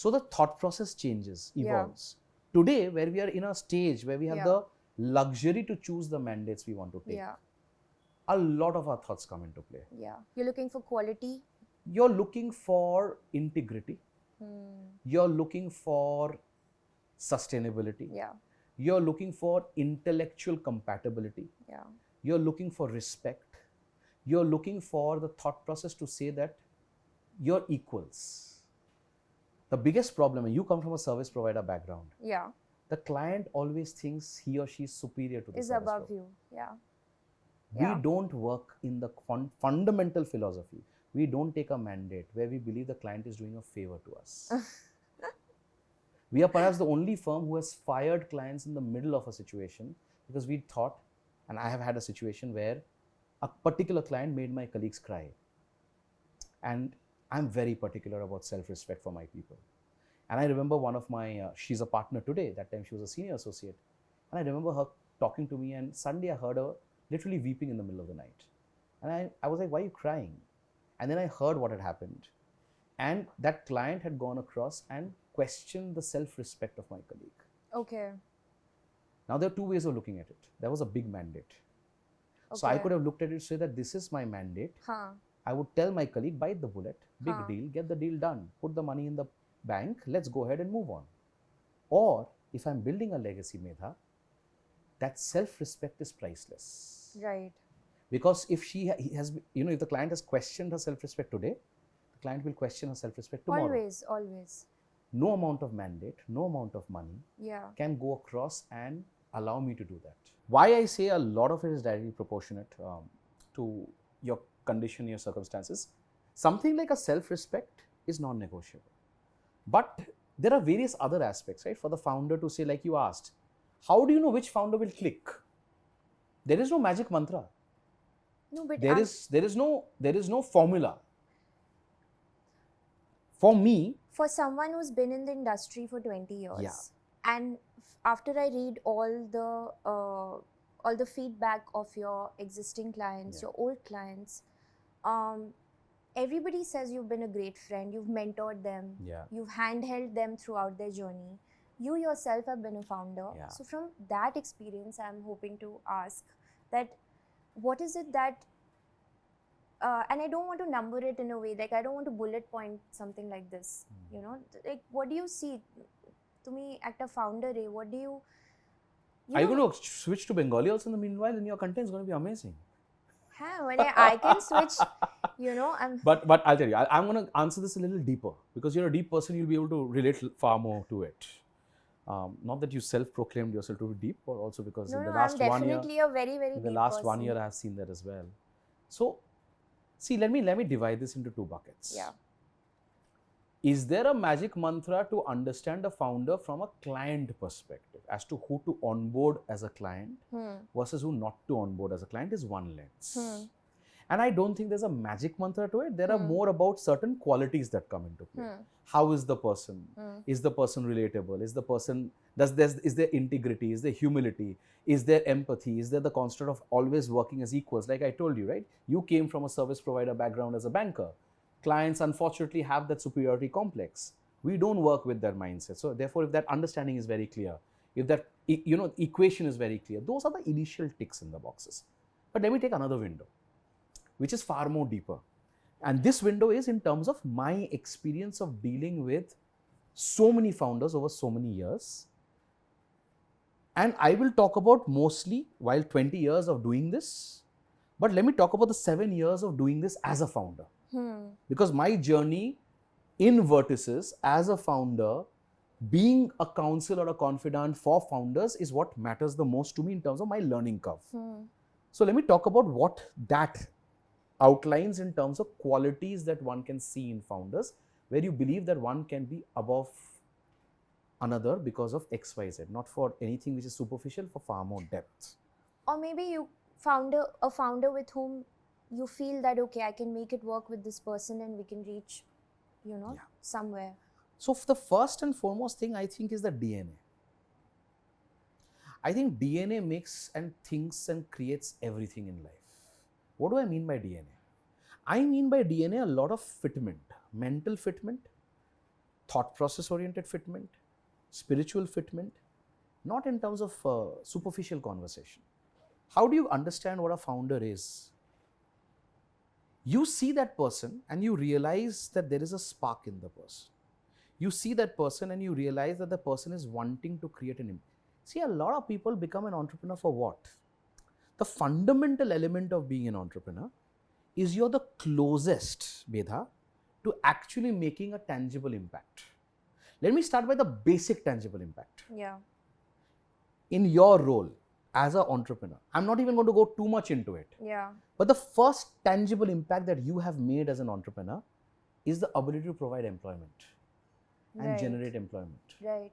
Speaker 1: So the thought process changes,
Speaker 2: Yeah.
Speaker 1: evolves. Today, where we are in a stage where we have
Speaker 2: Yeah.
Speaker 1: the luxury to choose the mandates we want to take,
Speaker 2: Yeah.
Speaker 1: a lot of our thoughts come into play.
Speaker 2: Yeah. You're looking for quality.
Speaker 1: You're looking for integrity. You're looking for sustainability.
Speaker 2: Yeah.
Speaker 1: You're looking for intellectual compatibility.
Speaker 2: Yeah.
Speaker 1: You're looking for respect. You're looking for the thought process to say that you're equals. The biggest problem, and you come from a service provider background,
Speaker 2: Yeah.
Speaker 1: the client always thinks he or she is superior to the
Speaker 2: Is
Speaker 1: service
Speaker 2: above
Speaker 1: provider.
Speaker 2: you. Yeah.
Speaker 1: We
Speaker 2: Yeah.
Speaker 1: don't work in the fundamental philosophy. We don't take a mandate where we believe the client is doing a favor to us. We are perhaps the only firm who has fired clients in the middle of a situation because we thought, and I have had a situation where a particular client made my colleagues cry. And I'm very particular about self-respect for my people. And I remember one of my, she's a partner today, that time she was a senior associate. And I remember her talking to me, and suddenly I heard her literally weeping in the middle of the night. And I was like, why are you crying? And then I heard what had happened. And that client had gone across and questioned the self-respect of my colleague.
Speaker 2: Okay.
Speaker 1: Now, there are two ways of looking at it. There was a big mandate. So I
Speaker 2: Okay.
Speaker 1: could have looked at it and say that this is my mandate.
Speaker 2: Huh.
Speaker 1: I would tell my colleague, bite the bullet, big
Speaker 2: Huh.
Speaker 1: deal, get the deal done, put the money in the bank, let's go ahead and move on. Or if I'm building a legacy, Medha, that self-respect is priceless.
Speaker 2: Right.
Speaker 1: Because if he has, if the client has questioned her self-respect today, the client will question her self-respect tomorrow.
Speaker 2: Always. Always.
Speaker 1: No amount of mandate, no amount of money
Speaker 2: Yeah.
Speaker 1: can go across and allow me to do that. Why I say a lot of it is directly proportionate to your condition, your circumstances. Something like a self-respect is non-negotiable. But there are various other aspects, right? For the founder to say, like you asked, how do you know which founder will click? There is no magic mantra.
Speaker 2: No, but
Speaker 1: There is no formula. For me,
Speaker 2: for someone who's been in the industry for 20 years,
Speaker 1: Yeah.
Speaker 2: and after I read all the feedback of your existing clients,
Speaker 1: Yeah.
Speaker 2: your old clients, everybody says you've been a great friend, you've mentored them,
Speaker 1: Yeah.
Speaker 2: you've handheld them throughout their journey. You yourself have been a founder.
Speaker 1: Yeah.
Speaker 2: So from that experience, I'm hoping to ask that what is it that and I don't want to number it in a way, like I don't want to bullet point something like this, like what do you see to me at a founder, what do you
Speaker 1: are you going to switch to Bengali also in the meanwhile, and your content is going to be amazing.
Speaker 2: when I can switch, I'm
Speaker 1: But I'll tell you, I'm going to answer this a little deeper because you're a deep person. You'll be able to relate far more to it. Not that you self-proclaimed yourself to be deep, but also because in the last
Speaker 2: I'm
Speaker 1: 1 year,
Speaker 2: definitely a very, very
Speaker 1: in the
Speaker 2: deep
Speaker 1: last 1
Speaker 2: person.
Speaker 1: year, I have seen that as well. So, see, let me divide this into two buckets.
Speaker 2: Yeah.
Speaker 1: Is there a magic mantra to understand a founder from a client perspective as to who to onboard as a client versus who not to onboard as a client is one lens. And I don't think there's a magic mantra to it. There are more about certain qualities that come into play. How is the person? Is the person relatable? Is the person, is there integrity? Is there humility? Is there empathy? Is there the construct of always working as equals? Like I told you, right? You came from a service provider background as a banker. Clients unfortunately have that superiority complex. We don't work with their mindset. So therefore, if that understanding is very clear, if that equation is very clear, those are the initial ticks in the boxes. But let me take another window, which is far more deeper. And this window is in terms of my experience of dealing with so many founders over so many years. And I will talk about mostly while 20 years of doing this, but let me talk about the 7 years of doing this as a founder. Because my journey in Vertices as a founder, being a counsel or a confidant for founders is what matters the most to me in terms of my learning curve. So let me talk about what that outlines in terms of qualities that one can see in founders, where you believe that one can be above another because of XYZ, not for anything which is superficial, for far more depth.
Speaker 2: Or maybe you a founder with whom you feel that, okay, I can make it work with this person and we can reach, somewhere.
Speaker 1: So the first and foremost thing I think is the DNA. I think DNA makes and thinks and creates everything in life. What do I mean by DNA? I mean by DNA a lot of fitment, mental fitment, thought process oriented fitment, spiritual fitment, not in terms of superficial conversation. How do you understand what a founder is? You see that person and you realize that there is a spark in the person. You see that person and you realize that the person is wanting to create an impact. See, a lot of people become an entrepreneur for what? The fundamental element of being an entrepreneur is you're the closest, Medha, to actually making a tangible impact. Let me start by the basic tangible impact.
Speaker 2: Yeah.
Speaker 1: In your role as an entrepreneur, I'm not even going to go too much into it.
Speaker 2: Yeah.
Speaker 1: But the first tangible impact that you have made as an entrepreneur is the ability to provide employment and
Speaker 2: Right.
Speaker 1: generate employment.
Speaker 2: Right.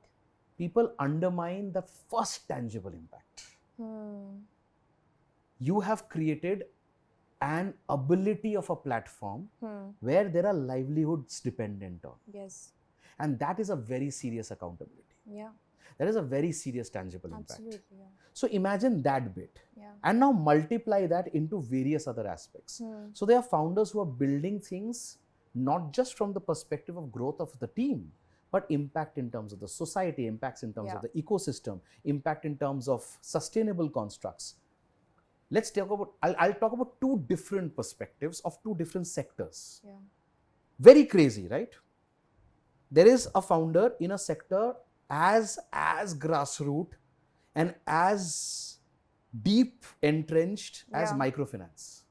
Speaker 1: People undermine the first tangible impact. You have created an ability of a platform where there are livelihoods dependent on.
Speaker 2: Yes.
Speaker 1: And that is a very serious accountability.
Speaker 2: Yeah.
Speaker 1: That is a very serious tangible impact.
Speaker 2: Absolutely. Yeah.
Speaker 1: So imagine that bit.
Speaker 2: Yeah.
Speaker 1: And now multiply that into various other aspects. So there are founders who are building things not just from the perspective of growth of the team, but impact in terms of the society, impacts in terms of the ecosystem, impact in terms of sustainable constructs. Let's talk about, I'll talk about two different perspectives of two different sectors.
Speaker 2: Yeah.
Speaker 1: Very crazy, right? There is a founder in a sector as grassroots and as deep entrenched as microfinance.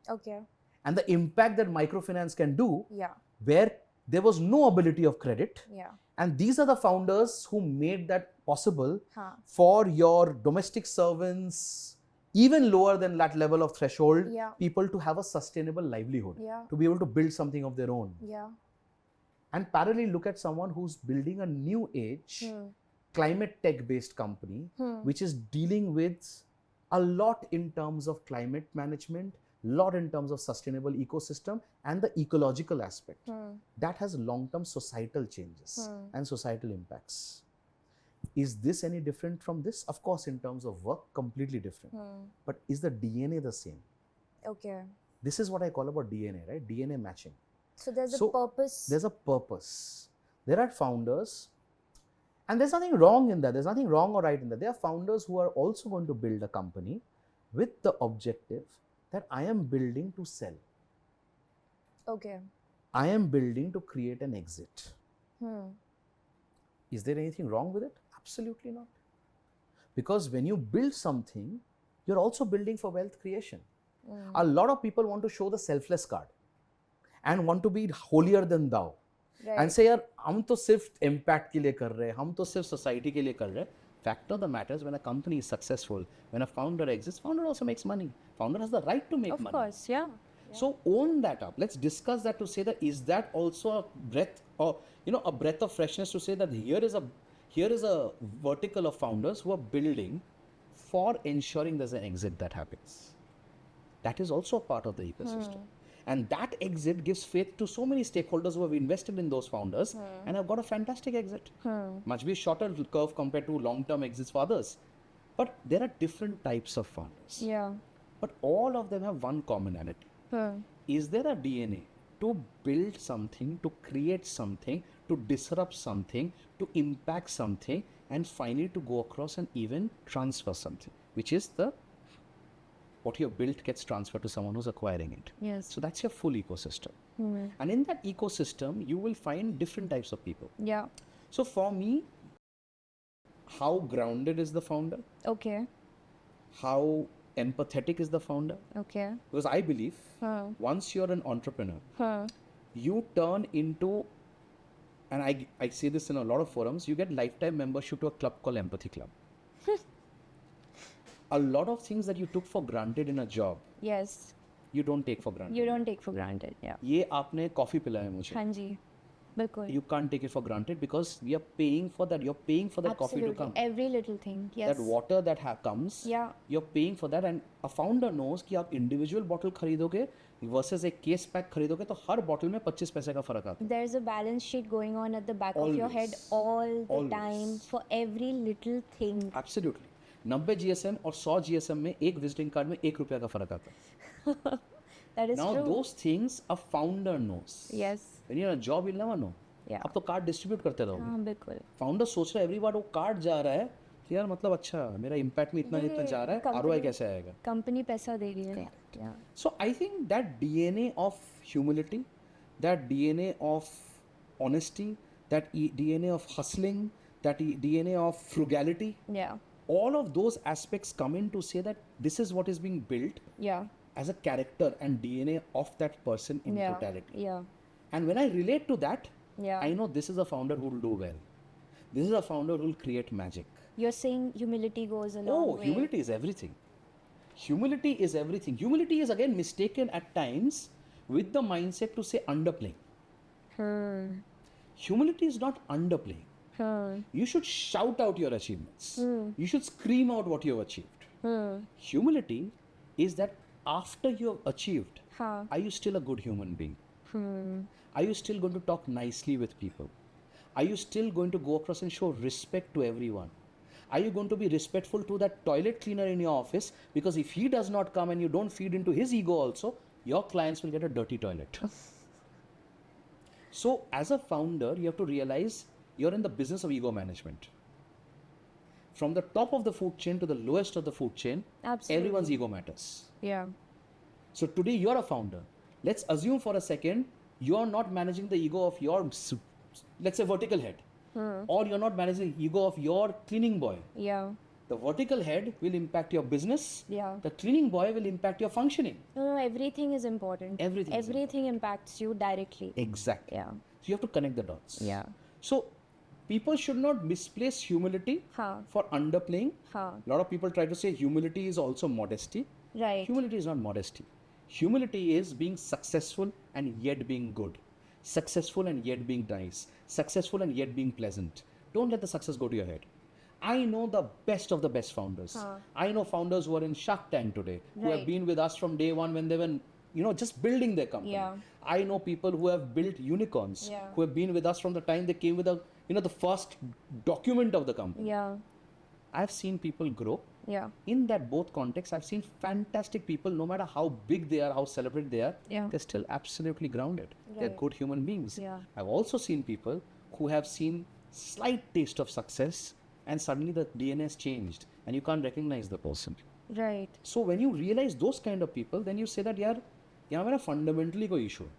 Speaker 2: Okay.
Speaker 1: And the impact that microfinance can do,
Speaker 2: Yeah.
Speaker 1: where there was no ability of credit.
Speaker 2: Yeah.
Speaker 1: And these are the founders who made that possible
Speaker 2: Huh.
Speaker 1: for your domestic servants, even lower than that level of threshold,
Speaker 2: Yeah.
Speaker 1: people to have a sustainable livelihood,
Speaker 2: Yeah.
Speaker 1: to be able to build something of their own.
Speaker 2: Yeah.
Speaker 1: And parallelly look at someone who's building a new age, climate tech based company, which is dealing with a lot in terms of climate management, lot in terms of sustainable ecosystem and the ecological aspect. That has long-term societal changes and societal impacts. Is this any different from this? Of course, in terms of work, completely different. But is the DNA the same?
Speaker 2: Okay.
Speaker 1: This is what I call about DNA, right? DNA matching.
Speaker 2: So there's
Speaker 1: So
Speaker 2: a purpose.
Speaker 1: There's a purpose. There are founders, and there's nothing wrong in that. There's nothing wrong or right in that. There are founders who are also going to build a company with the objective that I am building to sell.
Speaker 2: Okay.
Speaker 1: I am building to create an exit. Is there anything wrong with it? Absolutely not. Because when you build something, you're also building for wealth creation. A lot of people want to show the selfless card and want to be holier than thou.
Speaker 2: Right.
Speaker 1: And say, यार हम तो सिर्फ impact के लिए कर रहे हैं, हम तो सिर्फ society के लिए कर रहे हैं. Fact of the matter is, when a company is successful, when a founder exists, founder also makes money. Founder has the right to make
Speaker 2: Of
Speaker 1: money.
Speaker 2: course. Yeah.
Speaker 1: So own that up. Let's discuss that to say that is that also a breath or a breath of freshness to say that here is a vertical of founders who are building for ensuring there's an exit that happens. That is also a part of the ecosystem. And that exit gives faith to so many stakeholders who have invested in those founders and have got a fantastic exit. Much be shorter curve compared to long-term exits for others. But there are different types of founders.
Speaker 2: Yeah.
Speaker 1: But all of them have one commonality. Is there a DNA to build something, to create something, to disrupt something, to impact something, and finally to go across and even transfer something, which is what you have built gets transferred to someone who's acquiring it.
Speaker 2: Yes.
Speaker 1: So that's your full ecosystem. And in that ecosystem, you will find different types of people.
Speaker 2: Yeah.
Speaker 1: So for me, how grounded is the founder?
Speaker 2: Okay.
Speaker 1: How empathetic is the founder?
Speaker 2: Okay.
Speaker 1: Because I believe once you're an entrepreneur, you turn into, and I say this in a lot of forums, you get lifetime membership to a club called Empathy Club. A lot of things that you took for granted in a job,
Speaker 2: Yes.
Speaker 1: you don't take for granted.
Speaker 2: You don't take for granted. Yeah.
Speaker 1: ये आपने coffee पिलाया मुझे.
Speaker 2: हाँ जी. Bilkul.
Speaker 3: you can't take it for granted because we are paying for that. You're paying for that coffee to
Speaker 2: Absolutely.
Speaker 3: come.
Speaker 2: Every little thing. Yes.
Speaker 3: That water that comes,
Speaker 2: Yeah.
Speaker 3: you're paying for that. And a founder knows कि आप individual bottle खरीदोगे versus एक case pack खरीदोगे तो हर bottle में 25 पैसे का फर्क आता है.
Speaker 2: There's a balance sheet going on at the back of your head all the
Speaker 3: Always.
Speaker 2: time for every little thing.
Speaker 3: Absolutely. 90 GSM और 100 GSM में एक visiting card में ₹1 का फर्क आता है.
Speaker 2: That is
Speaker 3: Now
Speaker 2: true.
Speaker 3: those things a founder knows.
Speaker 2: Yes.
Speaker 3: When you're in a job, you'll never know.
Speaker 2: Yeah.
Speaker 3: अब तो कार्ड डिस्ट्रीब्यूट करते रहोगे.
Speaker 2: हाँ बिल्कुल.
Speaker 3: फाउंडर सोच रहा है एवरी बार वो कार्ड जा रहा है तो यार मतलब अच्छा मेरा इम्पैक्ट में इतना
Speaker 2: ये
Speaker 3: जितना जा रहा है
Speaker 2: company-
Speaker 3: ROI कैसे आएगा.
Speaker 2: कंपनी पैसा दे रही है. Yeah.
Speaker 3: So I think that DNA of humility, that DNA of honesty, that DNA of hustling, that DNA of frugality,
Speaker 2: Yeah.
Speaker 3: all of those aspects come in to say that this is what is being built
Speaker 2: Yeah.
Speaker 3: as a character and DNA of that person in
Speaker 2: Yeah.
Speaker 3: totality.
Speaker 2: Yeah.
Speaker 3: And when I relate to that,
Speaker 2: Yeah.
Speaker 3: I know this is a founder who will do well. This is a founder who will create magic.
Speaker 2: You're saying humility goes a long way.
Speaker 3: Humility is everything. Humility is everything. Humility is again mistaken at times with the mindset to say underplaying. Humility is not underplaying. You should shout out your achievements. You should scream out what you have achieved. Humility is that after you have achieved, are you still a good human being? Are you still going to talk nicely with people? Are you still going to go across and show respect to everyone? Are you going to be respectful to that toilet cleaner in your office? Because if he does not come and you don't feed into his ego also, your clients will get a dirty toilet. So as a founder, you have to realize you're in the business of ego management. From the top of the food chain to the lowest of the food chain,
Speaker 2: Absolutely.
Speaker 3: everyone's ego matters.
Speaker 2: Yeah.
Speaker 3: So today you're a founder. Let's assume for a second you're not managing the ego of your, let's say, vertical head. Or you're not managing the ego of your cleaning boy.
Speaker 2: Yeah.
Speaker 3: The vertical head will impact your business.
Speaker 2: Yeah.
Speaker 3: The cleaning boy will impact your functioning.
Speaker 2: No, everything is important.
Speaker 3: Everything is
Speaker 2: impacts you directly.
Speaker 3: Exactly.
Speaker 2: Yeah.
Speaker 3: So you have to connect the dots.
Speaker 2: Yeah.
Speaker 3: So people should not misplace humility for underplaying. A lot of people try to say humility is also modesty.
Speaker 2: Right.
Speaker 3: Humility is not modesty. Humility is being successful and yet being good. Successful and yet being nice. Successful and yet being pleasant. Don't let the success go to your head. I know the best of the best founders. I know founders who are in Shark Tank today, who have
Speaker 2: Right.
Speaker 3: been with us from day one when they were, just building their company.
Speaker 2: Yeah.
Speaker 3: I know people who have built unicorns,
Speaker 2: Yeah.
Speaker 3: who have been with us from the time they came with the first document of the company.
Speaker 2: Yeah.
Speaker 3: I've seen people grow.
Speaker 2: Yeah.
Speaker 3: In that both contexts, I've seen fantastic people, no matter how big they are, how celebrated they are,
Speaker 2: Yeah.
Speaker 3: they're still absolutely grounded. They're
Speaker 2: Right.
Speaker 3: good human beings.
Speaker 2: Yeah.
Speaker 3: I've also seen people who have seen slight taste of success and suddenly the DNA has changed and you can't recognize the person.
Speaker 2: Right.
Speaker 3: So when you realize those kind of people, then you say that यार यहाँ मेरा fundamentally कोई issue है.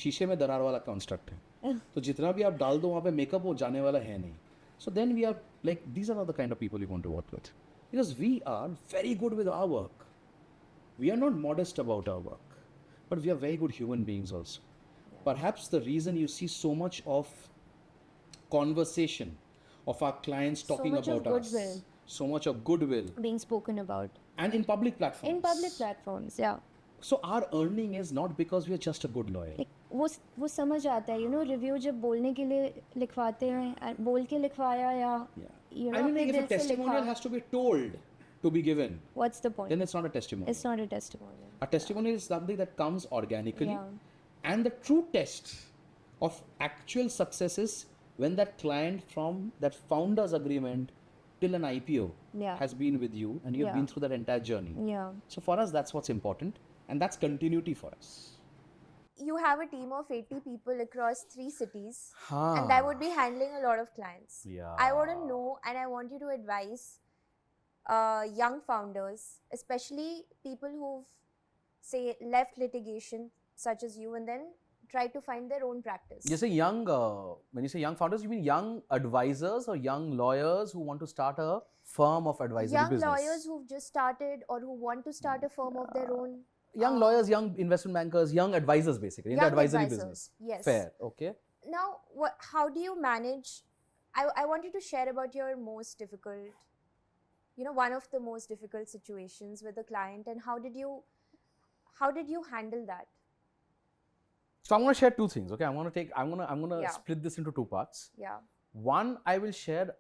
Speaker 3: शीशे में दरार वाला construct है. तो जितना भी आप डाल दो वहाँ पे makeup वो जाने वाला है नहीं. So then we are like, these are not the kind of people you want to work with. Because we are very good with our work. We are not modest about our work. But we are very good human beings also. Perhaps the reason you see so much of conversation of our clients talking
Speaker 2: much of
Speaker 3: about us.
Speaker 2: goodwill.
Speaker 3: So much of goodwill.
Speaker 2: Being spoken about.
Speaker 3: And in public platforms.
Speaker 2: In public platforms, yeah.
Speaker 3: So our earning is not because we are just a good lawyer.
Speaker 2: Like, वो समझ आता है, review जब बोलने के लिए लिखवाते हैं, बोल के लिखवाया या
Speaker 3: I mean, like, if a testimonial has to be told to be given,
Speaker 2: what's the point?
Speaker 3: then it's not a testimonial.
Speaker 2: It's not a testimonial.
Speaker 3: A testimonial is something that comes organically.
Speaker 2: Yeah.
Speaker 3: And the true test of actual success is when that client from that founder's agreement till an IPO
Speaker 2: Yeah.
Speaker 3: has been with you and you've
Speaker 2: Yeah.
Speaker 3: been through that entire journey.
Speaker 2: Yeah.
Speaker 3: So for us, that's what's important. And that's continuity for us.
Speaker 2: You have a team of 80 people across 3 cities,
Speaker 3: Haan.
Speaker 2: and that would be handling a lot of clients.
Speaker 1: Yeah.
Speaker 2: I want to know, and I want you to advise young founders, especially people who've, say, left litigation, such as you, and then try to find their own practice.
Speaker 1: You say young, when you say young founders, you mean young advisors or young lawyers who want to start a firm of advisory
Speaker 2: Young
Speaker 1: business?
Speaker 2: lawyers who've just started or who want to start a firm of their own.
Speaker 1: Young lawyers, young investment bankers, young advisors basically, in the
Speaker 2: Young
Speaker 1: advisory
Speaker 2: advisors,
Speaker 1: business.
Speaker 2: yes.
Speaker 1: Fair, okay.
Speaker 2: Now, how do you manage? I want you to share about your most difficult, one of the most difficult situations with a client, and how did you handle that?
Speaker 1: So I'm going to share two things. Okay, I'm going to
Speaker 2: Yeah.
Speaker 1: split this into two parts.
Speaker 2: Yeah.
Speaker 1: One, I will share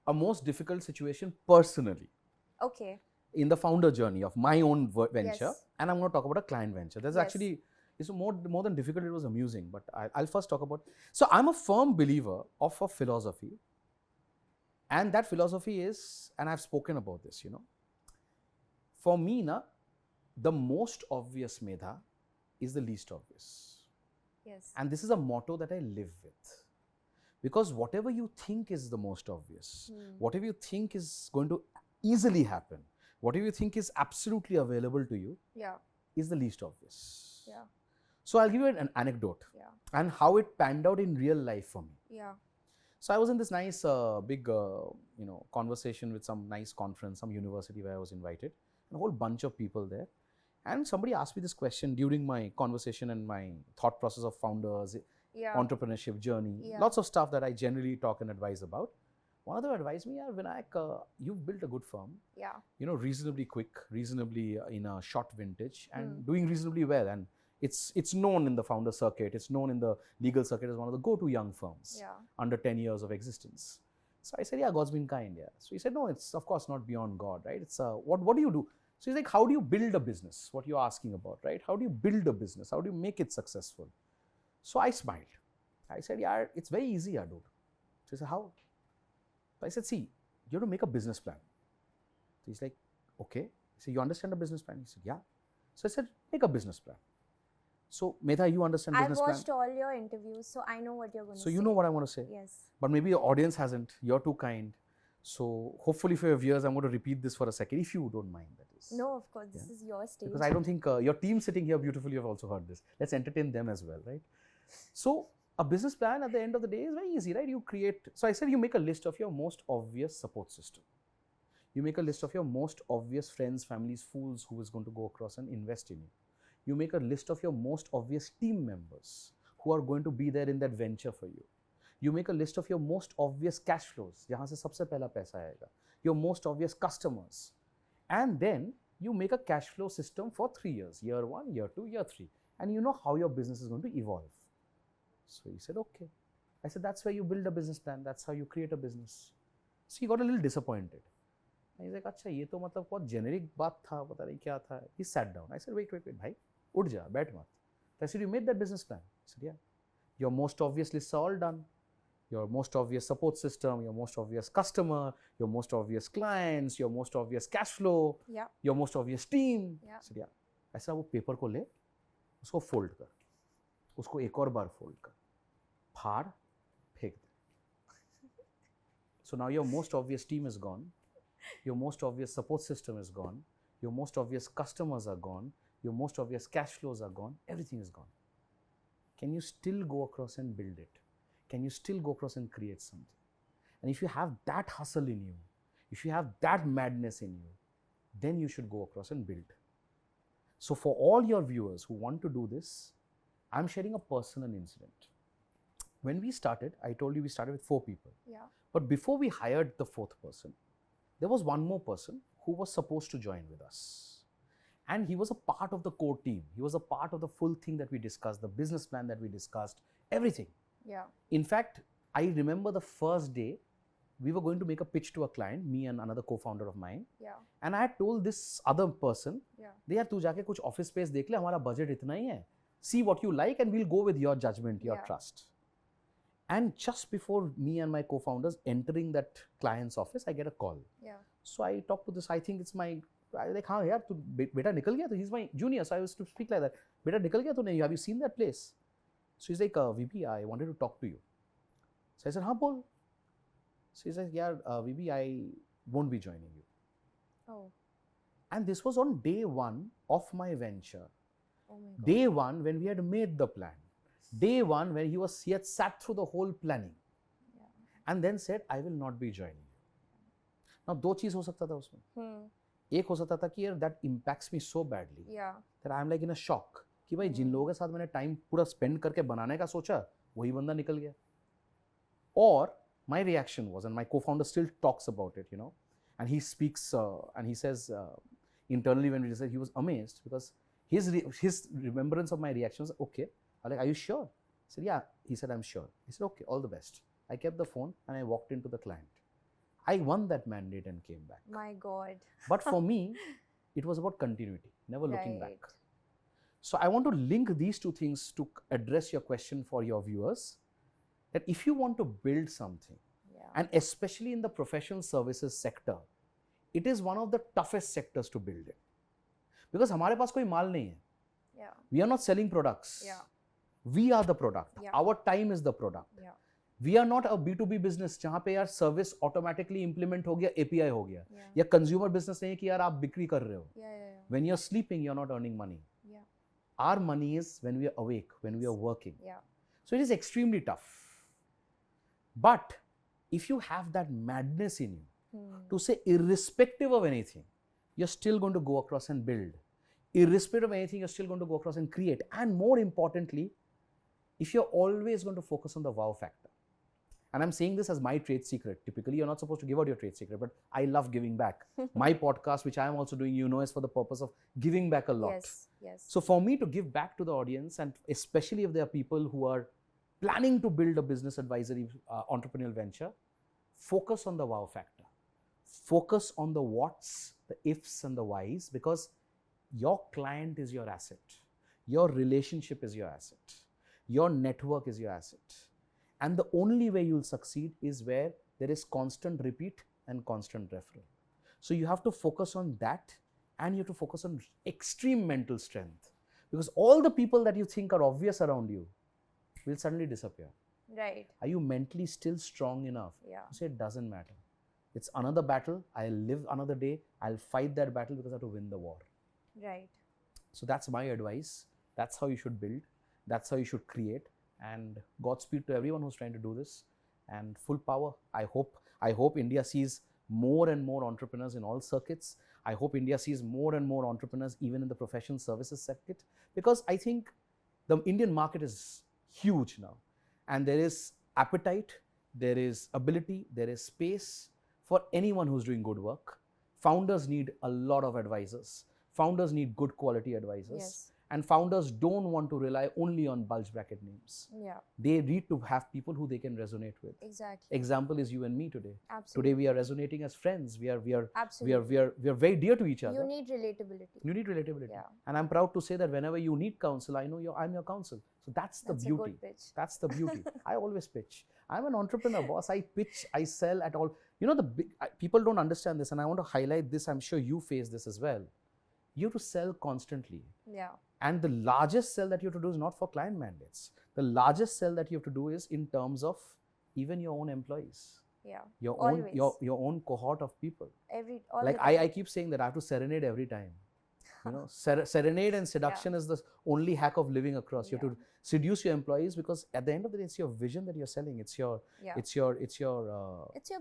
Speaker 1: a most difficult situation personally
Speaker 2: Okay.
Speaker 1: in the founder journey of my own venture,
Speaker 2: Yes.
Speaker 1: and I'm going to talk about a client venture. There's
Speaker 2: Yes.
Speaker 1: actually, it's more than difficult, it was amusing, but I'll first talk about. So I'm a firm believer of a philosophy, and that philosophy is, and I've spoken about this, for me, the most obvious, Medha, is the least obvious.
Speaker 2: Yes.
Speaker 1: And this is a motto that I live with. Because whatever you think is the most obvious, whatever you think is going to easily happen, whatever you think is absolutely available to you,
Speaker 2: Yeah.
Speaker 1: is the least obvious.
Speaker 2: Yeah.
Speaker 1: So I'll give you an anecdote
Speaker 2: Yeah.
Speaker 1: and how it panned out in real life for me.
Speaker 2: Yeah.
Speaker 1: So I was in this nice big conversation with some nice conference, some university where I was invited, and a whole bunch of people there. And somebody asked me this question during my conversation and my thought process of founders,
Speaker 2: Yeah.
Speaker 1: entrepreneurship journey,
Speaker 2: Yeah.
Speaker 1: lots of stuff that I generally talk and advise about. One of them advised me, Vinayak, you've built a good firm,
Speaker 2: Yeah.
Speaker 1: reasonably quick, reasonably in a short vintage, and doing reasonably well. And it's known in the founder circuit, it's known in the legal circuit as one of the go-to young firms
Speaker 2: Yeah.
Speaker 1: under 10 years of existence. So I said, yeah, God's been kind, yeah. So he said, no, it's of course not beyond God, right? It's what do you do? So he's like, how do you build a business? What you're asking about, right? How do you build a business? How do you make it successful? So I smiled. I said, yeah, it's very easy, dude. So he said, how? So I said, see, you have to make a business plan. So he's like, okay. I said, you understand a business plan? He said, yeah. So I said, make a business plan. So Medha, you understand
Speaker 2: I've
Speaker 1: business plan?
Speaker 2: watched all your interviews, so I know what you're going to say.
Speaker 1: So you know what I want to say.
Speaker 2: Yes.
Speaker 1: But maybe your audience hasn't. You're too kind. So hopefully for your viewers, I'm going to repeat this for a second, if you don't mind, that is.
Speaker 2: No, of course, this is your stage.
Speaker 1: Because I don't think your team sitting here beautifully have also heard this. Let's entertain them as well, right? So a business plan at the end of the day is very easy, right? You create, so I said you make a list of your most obvious support system. You make a list of your most obvious friends, families, fools who is going to go across and invest in you. You make a list of your most obvious team members who are going to be there in that venture for you. You make a list of your most obvious cash flows, jahan se sabse pehla paisa aayega. Your most obvious customers. And then you make a cash flow system for 3 years, year 1, year 2, year 3. And you know how your business is going to evolve. So he said, okay. I said, that's where you build a business plan. That's how you create a business. So he got a little disappointed. And he's like, अच्छा ये तो मतलब बहुत generic बात था, पता नहीं क्या था. He sat down. I said, wait, भाई, उठ जा, बैठ मत. I said, you made that business plan? He said, yeah. Your most obvious lists are all done. Your most obvious support system, your most obvious customer, your most obvious clients, your most obvious cash flow,
Speaker 2: Yeah.
Speaker 1: your most obvious team.
Speaker 2: Yeah.
Speaker 1: I said, yeah. ऐसा वो paper को ले, उसको fold कर, उसको एक और बार fold कर, फाड़, फेंक दे. So now your most obvious team is gone, your most obvious support system is gone, your most obvious customers are gone, your most obvious cash flows are gone, everything is gone. Can you still go across and build it? Can you still go across and create something? And if you have that hustle in you, if you have that madness in you, then you should go across and build. So for all your viewers who want to do this, I'm sharing a personal incident. When we started, I told you we started with 4 people.
Speaker 2: Yeah.
Speaker 1: But before we hired the 4th person, there was one more person who was supposed to join with us. And he was a part of the core team. He was a part of the full thing that we discussed, the business plan that we discussed, everything.
Speaker 2: Yeah.
Speaker 1: In fact, I remember the first day, we were going to make a pitch to a client, me and another co-founder of mine.
Speaker 2: Yeah.
Speaker 1: And I had told this other person,
Speaker 2: Yeah.
Speaker 1: यार तू जाके कुछ office space देख ले, हमारा budget इतना ही है. See what you like and we'll go with your judgment, your
Speaker 2: Yeah.
Speaker 1: trust. And just before me and my co-founders entering that client's office, I get a call.
Speaker 2: Yeah.
Speaker 1: So I talked to this, I think it's my, I like, हाँ यार तू बेटा निकल गया, तो he's my junior, so I was to speak like that. बेटा निकल गया तूने, have you seen that place? So he's like, VP, I wanted to talk to you. So I said, हाँ बोल. So he's like, yeah, VP, I won't be joining you.
Speaker 2: Oh.
Speaker 1: And this was on day 1 of my venture.
Speaker 2: Oh my God.
Speaker 1: Day 1 when we had made the plan. Day 1 when he had sat through the whole planning.
Speaker 2: Yeah.
Speaker 1: And then said, I will not be joining you. Now, 2 चीज़ हो सकता था उसमें. एक हो सकता था कि यार that impacts me so badly
Speaker 2: Yeah.
Speaker 1: that I am like in a shock कि भाई जिन लोगों के साथ मैंने टाइम पूरा स्पेंड करके बनाने का सोचा वही बंदा निकल गया. Or my reaction was, and my co-founder still talks about it, and he speaks and he says internally when we decided, he was amazed because his remembrance of my reaction was, okay, I'm like, are you sure? I said, yeah. He said, I'm sure. He said, okay, all the best. I kept the phone and I walked into the client. I won that mandate and came back.
Speaker 2: My God.
Speaker 1: But for me, it was about continuity, never looking
Speaker 2: Right.
Speaker 1: back. So I want to link these two things to address your question for your viewers, that if you want to build something,
Speaker 2: Yeah.
Speaker 1: and especially in the professional services sector, it is one of the toughest sectors to build it. Because हमारे पास कोई माल नहीं है.
Speaker 2: Yeah.
Speaker 1: We are not selling products.
Speaker 2: Yeah.
Speaker 1: We are the product.
Speaker 2: Yeah.
Speaker 1: Our time is the product.
Speaker 2: Yeah.
Speaker 1: We are not a B2B business जहाँ पे यार service automatically implement हो गया, API हो गया.
Speaker 2: Yeah.
Speaker 1: या consumer business नहीं है कि यार आप बिक्री कर रहे हो.
Speaker 2: Yeah.
Speaker 1: When you're sleeping, you're not earning money.
Speaker 2: Yeah.
Speaker 1: Our money is when we are awake, when we are working.
Speaker 2: Yeah.
Speaker 1: So it is extremely tough. But if you have that madness in you to say, irrespective of anything, you're still going to go across and build. Irrespective of anything, you're still going to go across and create. And more importantly, if you're always going to focus on the wow factor. And I'm saying this as my trade secret. Typically, you're not supposed to give out your trade secret, but I love giving back. My podcast, which I am also doing, is for the purpose of giving back a lot.
Speaker 2: Yes. Yes.
Speaker 1: So for me to give back to the audience, and especially if there are people who are planning to build a business advisory entrepreneurial venture, focus on the wow factor. Focus on the whats, the ifs and the whys, because your client is your asset. Your relationship is your asset. Your network is your asset. And the only way you'll succeed is where there is constant repeat and constant referral. So you have to focus on that, and you have to focus on extreme mental strength, because all the people that you think are obvious around you will suddenly disappear.
Speaker 2: Right.
Speaker 1: Are you mentally still strong enough
Speaker 2: Yeah.
Speaker 1: to say it doesn't matter? It's another battle. I'll live another day. I'll fight that battle because I have to win the war.
Speaker 2: Right.
Speaker 1: So that's my advice. That's how you should build. That's how you should create. And Godspeed to everyone who's trying to do this. And full power. I hope India sees more and more entrepreneurs in all circuits. I hope India sees more and more entrepreneurs even in the professional services circuit, because I think the Indian market is huge now, and there is appetite, there is ability, there is space for anyone who's doing good work. Founders need a lot of advisors. Founders need good quality advisors.
Speaker 2: Yes.
Speaker 1: And founders don't want to rely only on bulge bracket names.
Speaker 2: Yeah.
Speaker 1: They need to have people who they can resonate with.
Speaker 2: Exactly.
Speaker 1: Example is you and me today.
Speaker 2: Absolutely.
Speaker 1: Today we are resonating as friends. We are
Speaker 2: Absolutely.
Speaker 1: very dear to each other.
Speaker 2: You need relatability.
Speaker 1: You need relatability.
Speaker 2: Yeah.
Speaker 1: And I'm proud to say that whenever you need counsel, I know I'm your counsel. So that's the
Speaker 2: That's a
Speaker 1: beauty.
Speaker 2: good pitch.
Speaker 1: That's the beauty. I always pitch. I'm an entrepreneur, boss. I pitch, I sell at all. People don't understand this, and I want to highlight this. I'm sure you face this as well. You have to sell constantly.
Speaker 2: Yeah.
Speaker 1: And the largest sell that you have to do is not for client mandates. The largest sell that you have to do is in terms of even your own employees.
Speaker 2: Yeah.
Speaker 1: Your
Speaker 2: Always.
Speaker 1: own your own cohort of people.
Speaker 2: All
Speaker 1: Like
Speaker 2: the time.
Speaker 1: I keep saying that I have to serenade every time. Serenade and seduction is the only hack of living across. You have to seduce your employees, because at the end of the day, it's your vision that you're selling. It's your
Speaker 2: It's your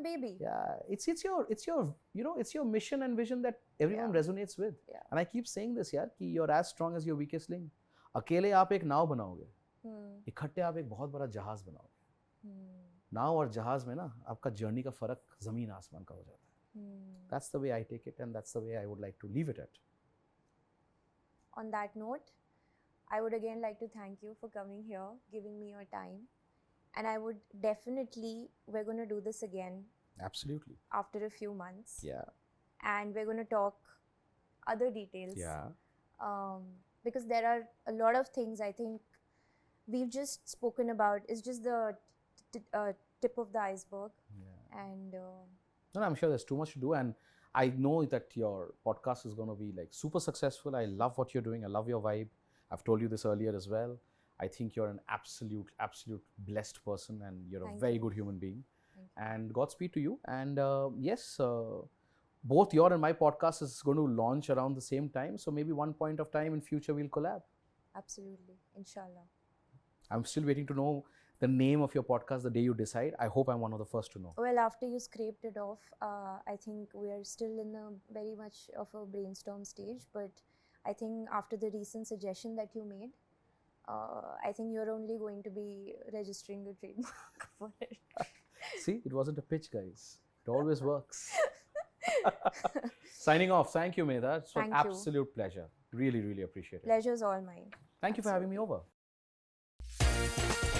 Speaker 2: baby.
Speaker 1: yeah, it's your mission and vision that everyone resonates with.
Speaker 2: Yeah.
Speaker 1: And I keep saying this, yaar, कि you're as strong as your weakest link. अकेले आप एक नाव बनाओगे, इकट्ठे आप एक बहुत बड़ा जहाज बनाओगे. नाव और जहाज में ना आपका जर्नी का फर्क जमीन आसमान का हो जाता है. That's the way I take it, and that's the way I would like to leave it at.
Speaker 2: On that note, I would again like to thank you for coming here, giving me your time. And I would definitely, we're going to do this again
Speaker 1: Absolutely.
Speaker 2: after a few months.
Speaker 1: Yeah.
Speaker 2: And we're going to talk other details.
Speaker 1: Yeah.
Speaker 2: Because there are a lot of things I think we've just spoken about. It's just the tip of the iceberg.
Speaker 1: Yeah.
Speaker 2: And
Speaker 1: No, I'm sure there's too much to do, and I know that your podcast is going to be like super successful. I love what you're doing. I love your vibe. I've told you this earlier as well. I think you're an absolute blessed person, and you're a very good human being. And Godspeed to you. And yes, both your and my podcast is going to launch around the same time. So maybe one point of time in future we'll collab.
Speaker 2: Absolutely, inshallah.
Speaker 1: I'm still waiting to know the name of your podcast the day you decide. I hope I'm one of the first to know.
Speaker 2: Well, after you scraped it off, I think we are still in a very much of a brainstorm stage. But I think after the recent suggestion that you made, I think you're only going to be registering a trademark for it.
Speaker 1: See, it wasn't a pitch, guys. It always works. Signing off. Thank you, Medha. It's an absolute pleasure. Really, really appreciate it.
Speaker 2: Pleasure's all mine.
Speaker 1: Thank you for having me over.
Speaker 2: you.